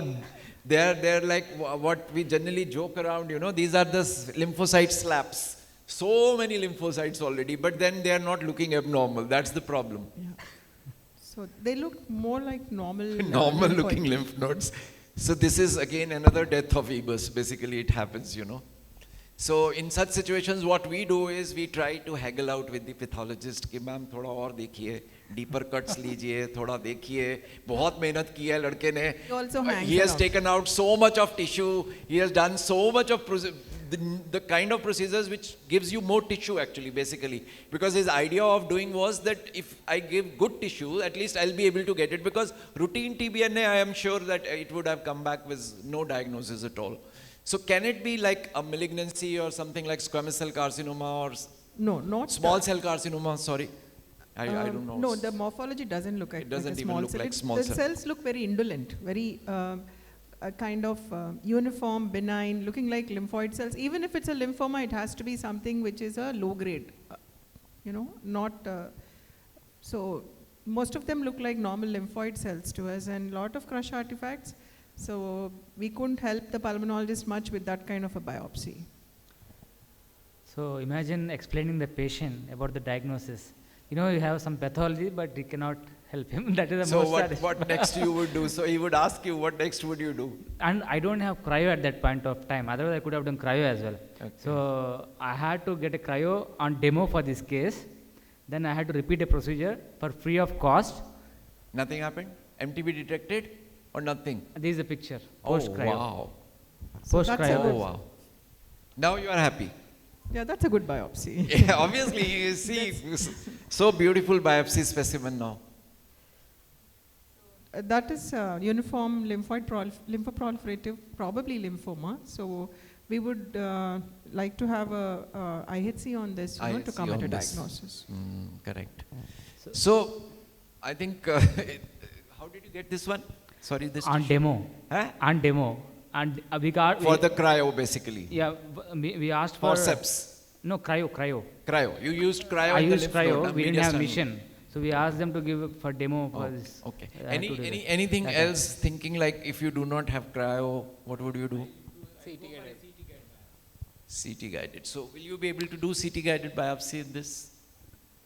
they're like what we generally joke around, these are the lymphocyte slaps. So many lymphocytes already, but then they are not looking abnormal. That's the problem. Yeah. So they look more like normal. Normal looking lymph nodes. So this is again another death of EBUS. Basically it happens, So in such situations what we do is we try to haggle out with the pathologist कि ma'am थोड़ा और देखिए, deeper cuts लीजिए, थोड़ा देखिए, बहुत मेहनत की है लड़के ने. He has taken out so much of tissue. He has done so much of the kind of procedures which gives you more tissue actually, basically. Because his idea of doing was that if I give good tissue, at least I'll be able to get it. Because routine TBNA, I am sure that it would have come back with no diagnosis at all. So can it be like a malignancy or something like squamous cell carcinoma or no, not small cell carcinoma? Sorry, I don't know. No, the morphology doesn't look like, it doesn't like a even small look cell. like small the cell. cells look very indolent, very a kind of uniform, benign, looking like lymphoid cells. Even if it's a lymphoma, it has to be something which is a low grade, not. So most of them look like normal lymphoid cells to us, and lot of crush artifacts. So we couldn't help the pulmonologist much with that kind of a biopsy. So imagine explaining the patient about the diagnosis. You have some pathology, but you cannot help him. That is the most what next you would do? So he would ask you, what next would you do? And I don't have cryo at that point of time. Otherwise, I could have done cryo as well. Okay. So I had to get a cryo on demo for this case. Then I had to repeat a procedure for free of cost. Nothing happened? MTB detected or nothing? This is the picture. Post cryo. Wow. Post that's cryo. Oh wow. Now you are happy. Yeah, that's a good biopsy. Yeah, obviously you see so beautiful biopsy specimen now. That is uniform lymphoproliferative, probably lymphoma. So we would like to have a IHC on this to come at a diagnosis. Correct. So I think, how did you get this one? Sorry, this on demo. Huh? On demo. And we got for the cryo basically. Yeah, we asked for forceps. No, cryo. Cryo. You used cryo. I used cryo. Node, we didn't have mission, so we asked them to give for demo for this. Okay. Anything else? Thinking like if you do not have cryo, what would you do? CT guided. So will you be able to do CT guided biopsy in this?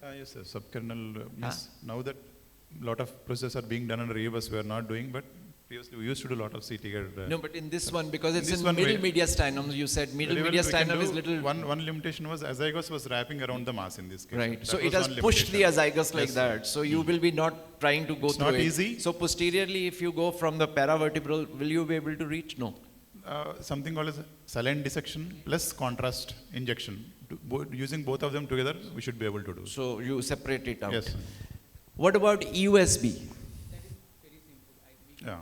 Yes, sir. Subkernal. Yes. Now that a lot of procedures are being done under EBUS, we are not doing, but previously we used to do a lot of CT guided. No, but in this one, because it's in middle mediastinum, you said middle mediastinum is little. One limitation was azygos was wrapping around the mass in this case. Right. That so it has pushed the azygos like that. So you will be not trying to go through it. It's not easy. So posteriorly, if you go from the paravertebral, will you be able to reach? No. Something called as saline dissection plus contrast injection. Using both of them together, we should be able to do. So you separate it out. Yes. What about EUSB? Yeah.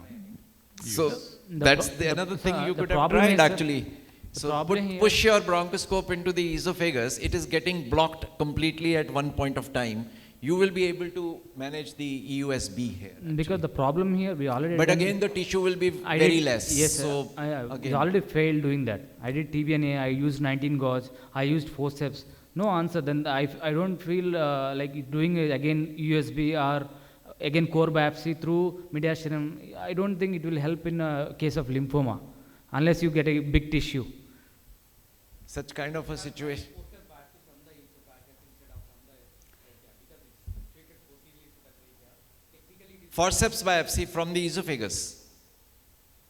So that's another thing you could have tried actually. So push your bronchoscope into the esophagus. It is getting blocked completely at one point of time. You will be able to manage the EUSB here. Actually. Because the problem here, we already. But again, the tissue will be very less. Yes, so we already failed doing that. I did TBNA. I used 19 gauge. I used forceps. No answer. Then I don't feel like doing it again USB or again core biopsy through mediastinal. I don't think it will help in a case of lymphoma unless you get a big tissue. Such kind of a situation. forceps biopsy from the esophagus,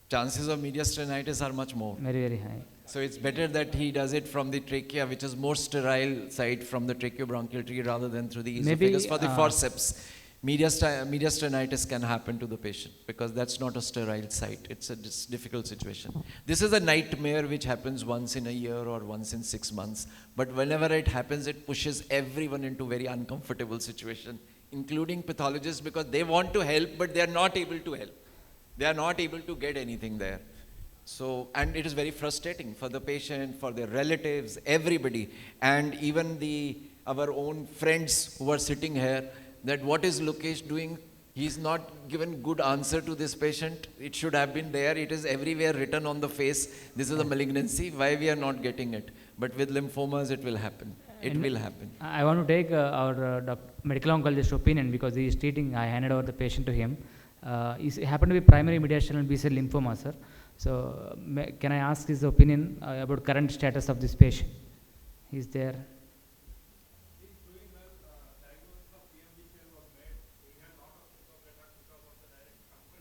chances of mediastinitis are much more. Very, very high. So it's better that he does it from the trachea, which is more sterile side, from the tracheobronchial tree rather than through the esophagus. For the forceps, mediastinitis can happen to the patient because that's not a sterile site. It's a difficult situation. This is a nightmare which happens once in a year or once in 6 months. But whenever it happens, it pushes everyone into very uncomfortable situation, including pathologists, because they want to help, but they are not able to help. They are not able to get anything there. So, and it is very frustrating for the patient, for their relatives, everybody, and even our own friends who are sitting here, that what is Lokesh doing? He's not given good answer to this patient. It should have been there. It is everywhere written on the face. This is a malignancy. Why we are not getting it? But with lymphomas, it will happen. It will happen. I want to take our medical oncologist opinion because he is treating. I handed over the patient to him. He happened to be primary mediastinal B-cell lymphoma, sir. So, can I ask his opinion about current status of this patient? He's there.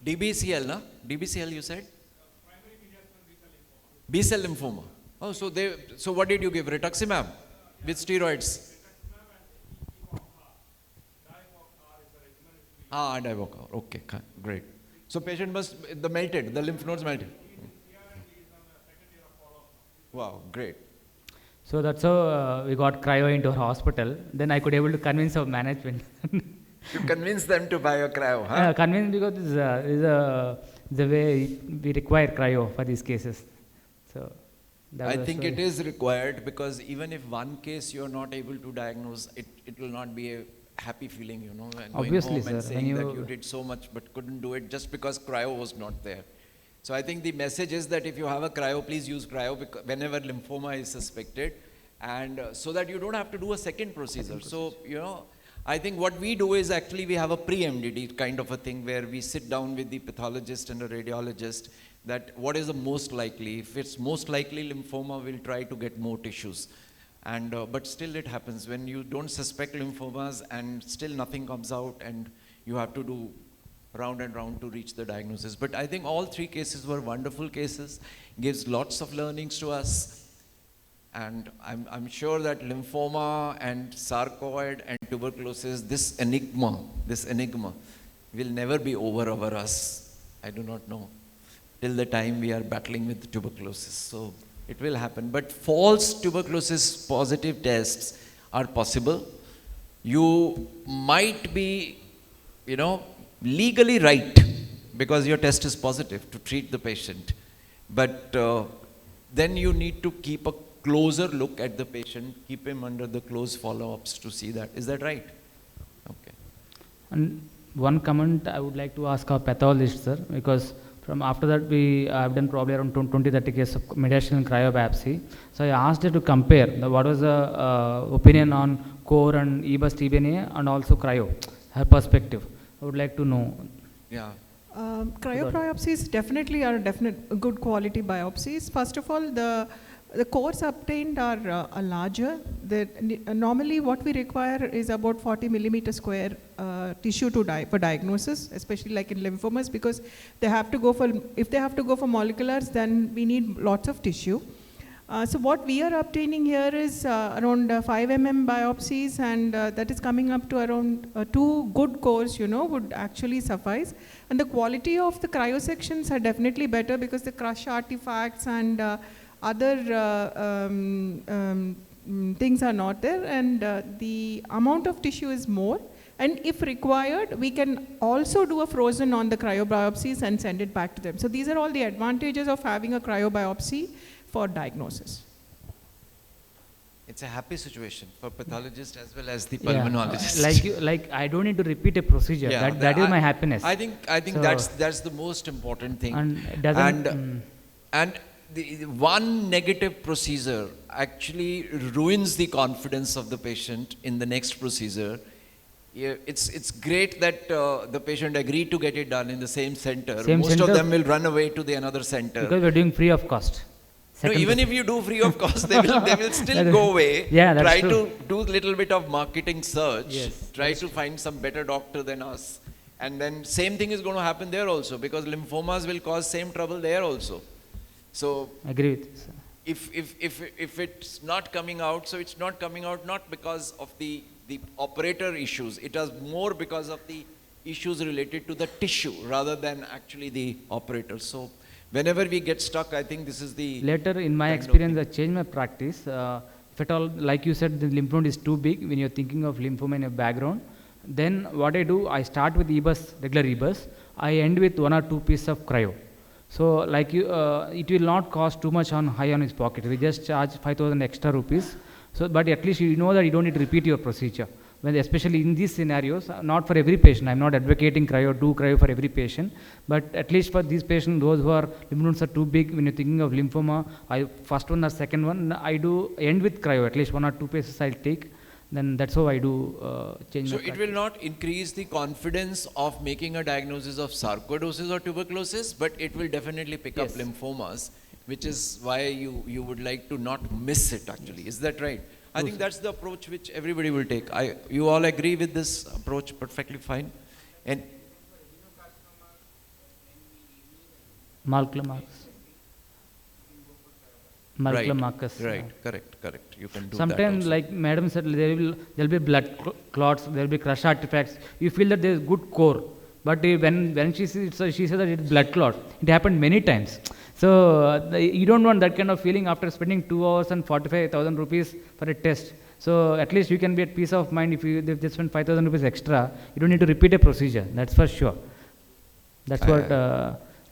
DBCL, na? DBCL, you said? B-cell lymphoma. Oh, so what did you give? Rituximab with steroids? Divocor. Okay, great. So patient the lymph nodes melted. Wow, great. So that's how we got cryo into our hospital. Then I could able to convince our management. You convince them to buy a cryo, huh? Convince because this is the way we require cryo for these cases. So I think it is required because even if one case you are not able to diagnose, it will not be a happy feeling, you know, and obviously, going home and sir, saying that you did so much but couldn't do it just because cryo was not there. So I think the message is that if you have a cryo, please use cryo whenever lymphoma is suspected, and so that you don't have to do a second procedure. So, you know, I think what we do is actually we have a pre-MDD kind of a thing where we sit down with the pathologist and a radiologist that what is the most likely. If it's most likely lymphoma, we'll try to get more tissues. And but still it happens when you don't suspect lymphomas and still nothing comes out and you have to do round and round to reach the diagnosis. But I think all 3 cases were wonderful cases, gives lots of learnings to us. And I'm sure that lymphoma and sarcoid and tuberculosis, this enigma will never be over over us. I do not know till the time we are battling with tuberculosis. So it will happen. But false tuberculosis positive tests are possible. You might be, you know, legally right because your test is positive to treat the patient. But then you need to keep a closer look at the patient, keep him under the close follow-ups to see that. Is that right? Okay. And one comment I would like to ask our pathologist, sir, because from after that we have done probably around 20-30 cases of mediastinal cryobiopsy. So I asked her to compare what was the opinion on core and EBUS TBNA and also cryo, her perspective. I would like to know. Yeah. Cryobiopsies definitely are good quality biopsies. First of all, the cores obtained are larger. Normally what we require is about 40 millimeter square tissue for diagnosis, especially like in lymphomas, because they have to go for, if they have to go for moleculars, then we need lots of tissue. So what we are obtaining here is around 5 mm biopsies, and that is coming up to around 2 good cores, you know, would actually suffice. And the quality of the cryosections are definitely better because the crush artifacts and other things are not there, and the amount of tissue is more. And if required, we can also do a frozen on the cryobiopsies and send it back to them. So these are all the advantages of having a cryobiopsy for diagnosis. It's a happy situation for pathologists as well as the pulmonologist. Like I don't need to repeat a procedure. Yeah, that is my happiness. I think so, that's the most important thing. And the one negative procedure actually ruins the confidence of the patient in the next procedure. Yeah, it's great that the patient agreed to get it done in the same center. Most of them will run away to the another center. Because we're doing free of cost. No, even if you do free of cost, they will still go away. Yeah, that's try true. to do a little bit of marketing search. Yes, try to find some better doctor than us. And then same thing is going to happen there also, because lymphomas will cause same trouble there also. So Agree with you, sir. if it's not coming out, so it's not coming out not because of the operator issues, it is more because of the issues related to the tissue rather than actually the operator. So whenever we get stuck, I think this is the... Later in my experience, I changed my practice. If at all, like you said, the lymph node is too big when you're thinking of lymphoma in your background, then what I do, I start with EBUS, regular EBUS. I end with 1 or 2 pieces of cryo. So like you, it will not cost too much high on his pocket. We just charge 5,000 extra rupees. So, but at least you know that you don't need to repeat your procedure. When, especially in these scenarios, not for every patient. I'm not advocating cryo, do cryo for every patient. But at least for these patients, those who are lymph nodes are too big, when you're thinking of lymphoma, first one or second one, I do end with cryo. At least 1 or 2 pieces I'll take. Then that's how I do change. So it will not increase the confidence of making a diagnosis of sarcoidosis or tuberculosis, but it will definitely pick up lymphomas, which is why you would like to not miss it actually. Is that right? I think that's the approach which everybody will take. You all agree with this approach perfectly fine? And Malcolm Marcus. Right, correct. You can do sometimes, that like Madam said, there will be blood clots, there will be crush artifacts. You feel that there is good core, but when she says that it is blood clot. It happened many times. So you don't want that kind of feeling after spending 2 hours and 45,000 rupees for a test. So at least you can be at peace of mind if you just spend 5,000 rupees extra. You don't need to repeat a procedure. That's for sure. That's what.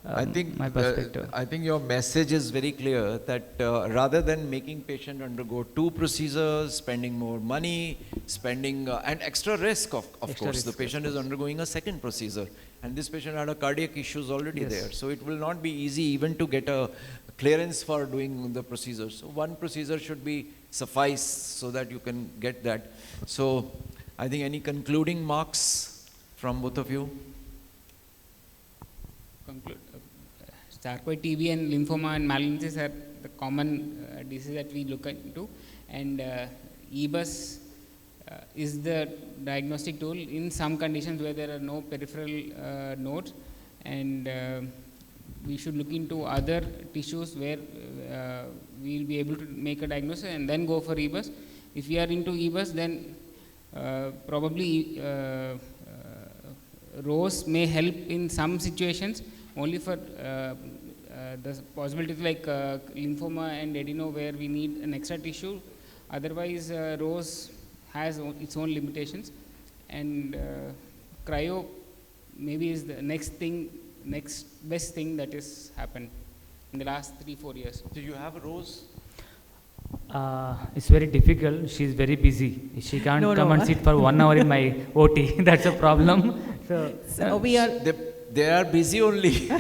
I think my perspective. I think your message is very clear that rather than making patient undergo 2 procedures, spending more money, spending and extra risk of course, the patient is undergoing a second procedure, and this patient had a cardiac issues already there, so it will not be easy even to get a clearance for doing the procedure. So 1 procedure should be suffice so that you can get that. So I think any concluding marks from both of you? Sarcoid TB and lymphoma and malignancies are the common diseases that we look into, and EBUS is the diagnostic tool in some conditions where there are no peripheral nodes, and we should look into other tissues where we will be able to make a diagnosis and then go for EBUS. If we are into EBUS, then probably ROS may help in some situations, only for the possibilities like lymphoma and adeno where we need an extra tissue. Otherwise, ROS has its own limitations, and cryo maybe is the next best thing that has happened in the last 3-4 years. Do you have a ROS? It's very difficult. She's very busy. She can't come and sit for 1 hour in my OT. That's a problem. So we are. They are busy only.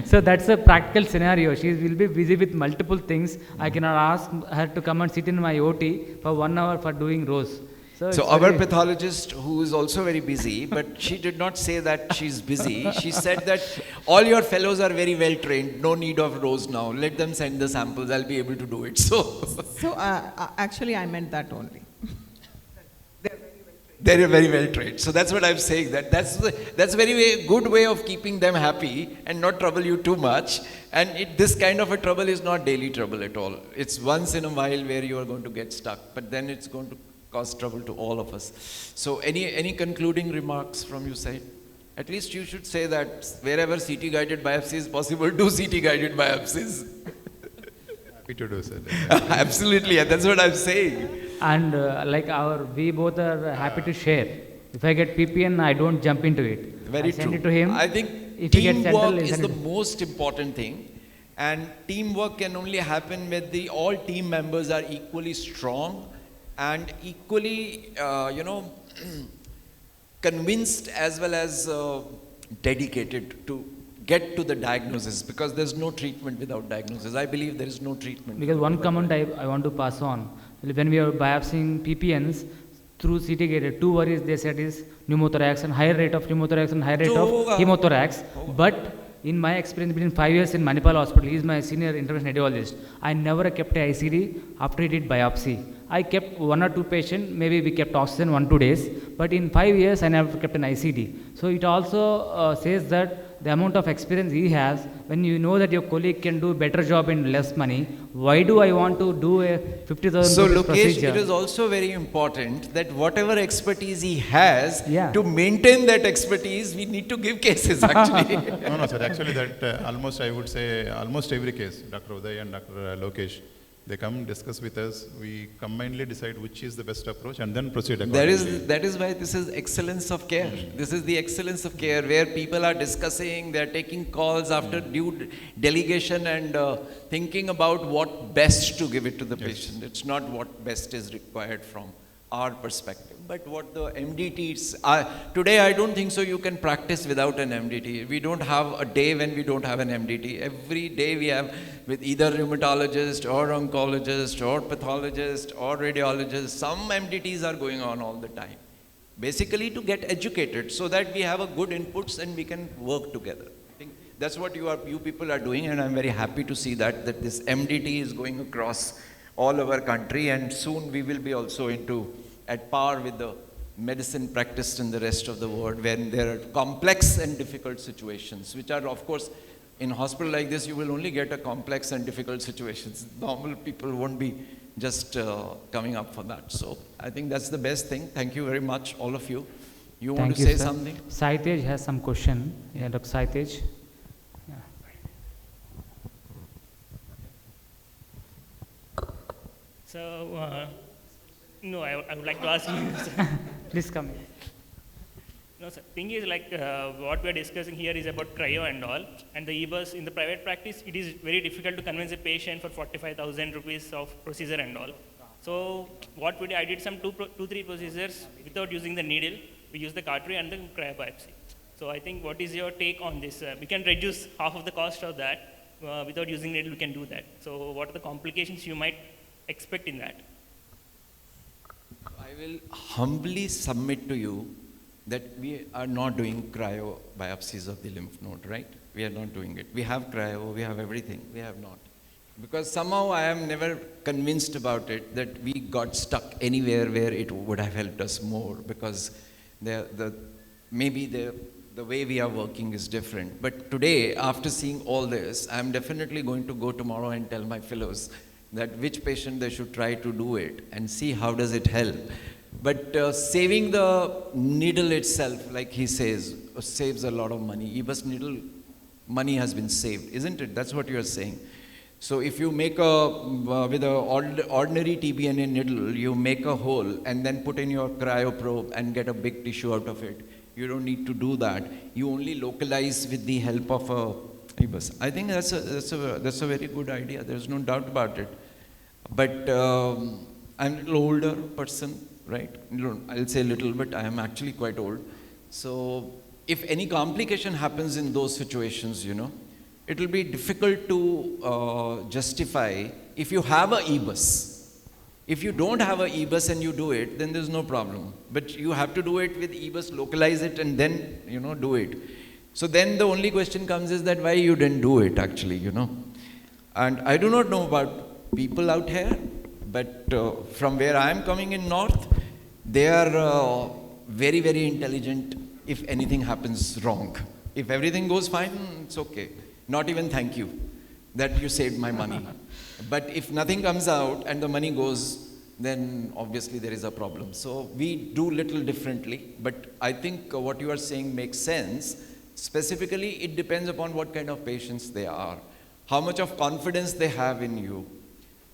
So that's a practical scenario. She will be busy with multiple things. I cannot ask her to come and sit in my OT for 1 hour for doing ROS. So our pathologist, who is also very busy, but she did not say that she's busy. She said that all your fellows are very well trained. No need of ROS now. Let them send the samples. I'll be able to do it. So actually, I meant that only. They're very well trained. So that's what I'm saying. That's a very good way of keeping them happy and not trouble you too much. And this kind of a trouble is not daily trouble at all. It's once in a while where you are going to get stuck, but then it's going to cause trouble to all of us. So any concluding remarks from your side? At least you should say that wherever CT guided biopsy is possible, do CT guided biopsies. Happy to do so. Absolutely, and that's what I'm saying. And we both are happy to share. If I get PPN, I don't jump into it. Very send true. it to him. I think if teamwork is the most important thing, and teamwork can only happen when all team members are equally strong and equally, convinced as well as dedicated to get to the diagnosis, because there's no treatment without diagnosis. I believe there is no treatment. Because one comment I want to pass on, when we are biopsying PPNs through CT gated, 2 worries they said is pneumothorax and higher rate of pneumothorax and higher rate of hemothorax. But in my experience between 5 years in Manipal Hospital, he is my senior intervention radiologist. I never kept a ICD after he did biopsy. I kept 1 or 2 patients, maybe we kept oxygen 1-2 days, but in 5 years I never kept an ICD. So it also says that the amount of experience he has, when you know that your colleague can do a better job in less money, why do I want to do a 50,000 So Lokesh, procedure? it is also very important that whatever expertise he has, Yeah. to maintain that expertise, we need to give cases actually. No, sir. Actually, that almost, I would say, almost every case, Dr. Uday and Dr. Lokesh, they come discuss with us. We combinedly decide which is the best approach and then proceed accordingly. That is why this is excellence of care. This is the excellence of care where people are discussing, they are taking calls after due delegation and thinking about what best to give it to the patient. It's not what best is required from our perspective, but what the MDTs are. Today, I don't think so you can practice without an MDT. We don't have a day when we don't have an MDT. Every day we have with either rheumatologist or oncologist or pathologist or radiologist, some MDTs are going on all the time. Basically to get educated so that we have a good inputs and we can work together. I think that's what you people are doing, and I'm very happy to see that this MDT is going across all over country, and soon we will be also at par with the medicine practiced in the rest of the world, when there are complex and difficult situations, which are, of course, in hospital like this, you will only get a complex and difficult situations. Normal people won't be just coming up for that. So I think that's the best thing. Thank you very much, all of you. You want to say something? Satish has some question. Yeah, Dr. Satish. Yeah. So, no, I would like to ask you. Please come in. No, sir. Thing is, like what we are discussing here is about cryo and all, and the EBUS in the private practice, it is very difficult to convince a patient for 45,000 rupees of procedure and all. So what we did, I did some 2-3 procedures without using the needle. We use the cartridge and the cryobiopsy. So I think, what is your take on this? We can reduce half of the cost of that. Without using needle, we can do that. So what are the complications you might expect in that? I will humbly submit to you that we are not doing cryo biopsies of the lymph node, right? We are not doing it. We have cryo, we have everything. We have not. Because somehow I am never convinced about it that we got stuck anywhere where it would have helped us more, because maybe the way we are working is different. But today, after seeing all this, I am definitely going to go tomorrow and tell my fellows that which patient they should try to do it and see how does it help. But saving the needle itself, like he says, saves a lot of money. EBUS needle money has been saved, isn't it? That's what you are saying. So if you make with an ordinary TBNA needle, you make a hole and then put in your cryo probe and get a big tissue out of it. You don't need to do that. You only localize with the help of a EBUS. I think that's a very good idea. There's no doubt about it. But I'm a little older person, right? I'll say little, but I am actually quite old. So if any complication happens in those situations, it will be difficult to justify if you have a EBUS. If you don't have a EBUS and you do it, then there's no problem. But you have to do it with EBUS, localize it, and then, do it. So then the only question comes is that why you didn't do it actually, And I do not know about people out here, but from where I am coming in north, they are very, very intelligent if anything happens wrong. If everything goes fine, it's okay. Not even thank you that you saved my money. But if nothing comes out and the money goes, then obviously there is a problem. So we do little differently, but I think what you are saying makes sense. Specifically, it depends upon what kind of patients they are, how much of confidence they have in you.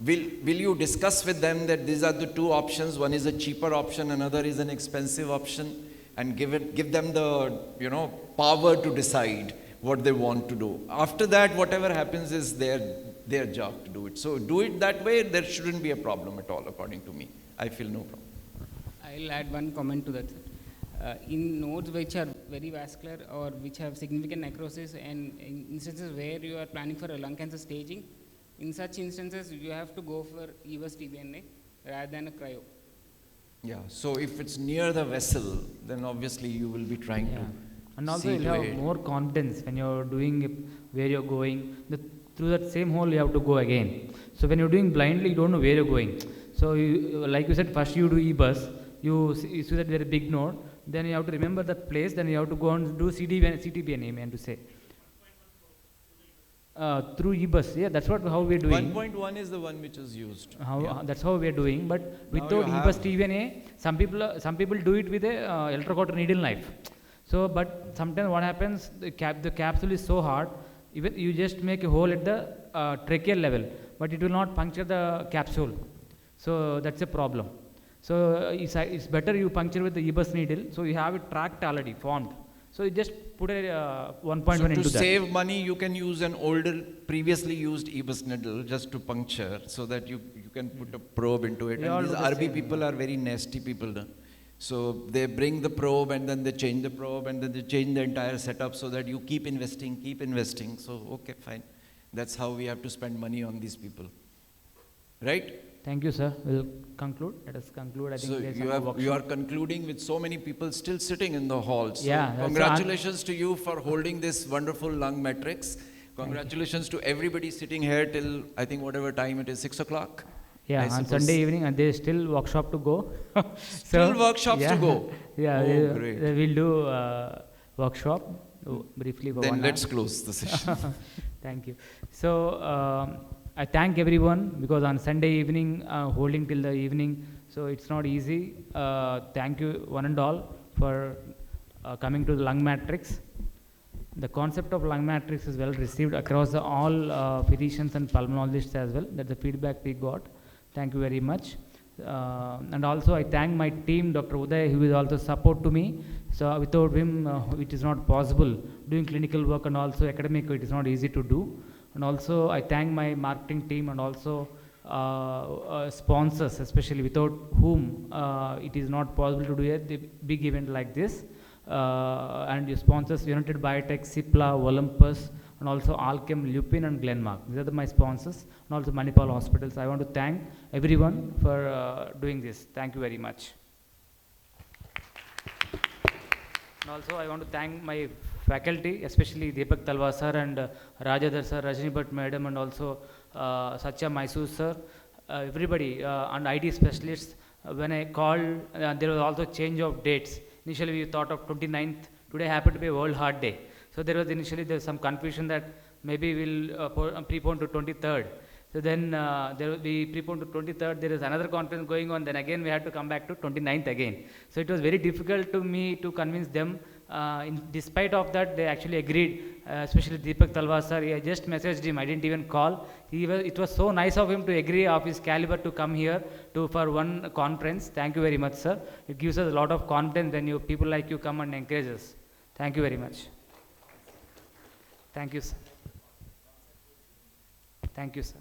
Will you discuss with them that these are the two options, one is a cheaper option, another is an expensive option, and give them the power to decide what they want to do. After that, whatever happens is their job to do it. So do it that way, there shouldn't be a problem at all, according to me. I feel no problem. I'll add one comment to that. In nodes which are very vascular or which have significant necrosis, and in instances where you are planning for a lung cancer staging, in such instances you have to go for EBUS TBNA rather than a cryo. Yeah, so if it's near the vessel, then obviously you will be trying to. And also you'll have more confidence when you're doing it, where you're going. Through that same hole you have to go again. So when you're doing blindly, you don't know where you're going. So like you said, first you do e-bus, you see that very big node, then you have to remember that place, then you have to go and do CTBN, I mean to say. Through e-bus, yeah, that's how we're doing. 1.1 is the one which is used. That's how we're doing, but without e-bus TVNA, some people do it with a electrocutter needle knife. So, but sometimes what happens, the capsule is so hard, even you just make a hole at the tracheal level, but it will not puncture the capsule. So that's a problem. So it's better you puncture with the e-bus needle, so you have it tracked already, formed. So you just put a 1.1 into that. To save money, you can use an older, previously used e-bus needle just to puncture, so that you can put a probe into it. And these RB people are very nasty people. So they bring the probe and then they change the probe and then they change the entire setup so that you keep investing. So, okay, fine. That's how we have to spend money on these people. Right? Thank you, sir. We'll conclude. Let us conclude. I think you are concluding with so many people still sitting in the hall. So yeah, congratulations to you for holding this wonderful lung matrix. Congratulations to everybody sitting here till, I think, whatever time it is, 6 o'clock. Yeah, on Sunday evening, and there's still workshop to go. Still workshops to go. Yeah, great. We'll do workshop briefly for then 1 let's hour. close the session. Thank you. So I thank everyone, because on Sunday evening, holding till the evening, so it's not easy. Thank you one and all for coming to the lung matrix. The concept of lung matrix is well received across all physicians and pulmonologists as well. That's the feedback we got. Thank you very much. And also I thank my team, Dr. Uday, who is also support to me. So without him, it is not possible. Doing clinical work and also academic, it is not easy to do. And also I thank my marketing team and also sponsors, especially without whom it is not possible to do a big event like this. And your sponsors, United Biotech, Cipla, Olympus, and also Alchem, Lupin, and Glenmark. These are my sponsors, and also Manipal Hospitals. I want to thank everyone for doing this. Thank you very much. And also I want to thank my faculty, especially Deepak Talwar sir and Rajadhar sir, Rajni Bhatt madam, and also Satya Mysore sir, everybody, and IT specialists. When I called, there was also change of dates. Initially we thought of 29th, today happened to be World Heart Day. So there was initially some confusion that maybe we'll prepone to 23rd. So then we preponed to 23rd, there is another conference going on, then again we had to come back to 29th again. So it was very difficult to me to convince them. Despite of that, they actually agreed, especially Deepak Talwar sir. I just messaged him, I didn't even call. It was so nice of him to agree of his caliber to come here for one conference. Thank you very much, sir. It gives us a lot of confidence when people like you come and encourage us. Thank you very much. Thank you, sir. Thank you, sir.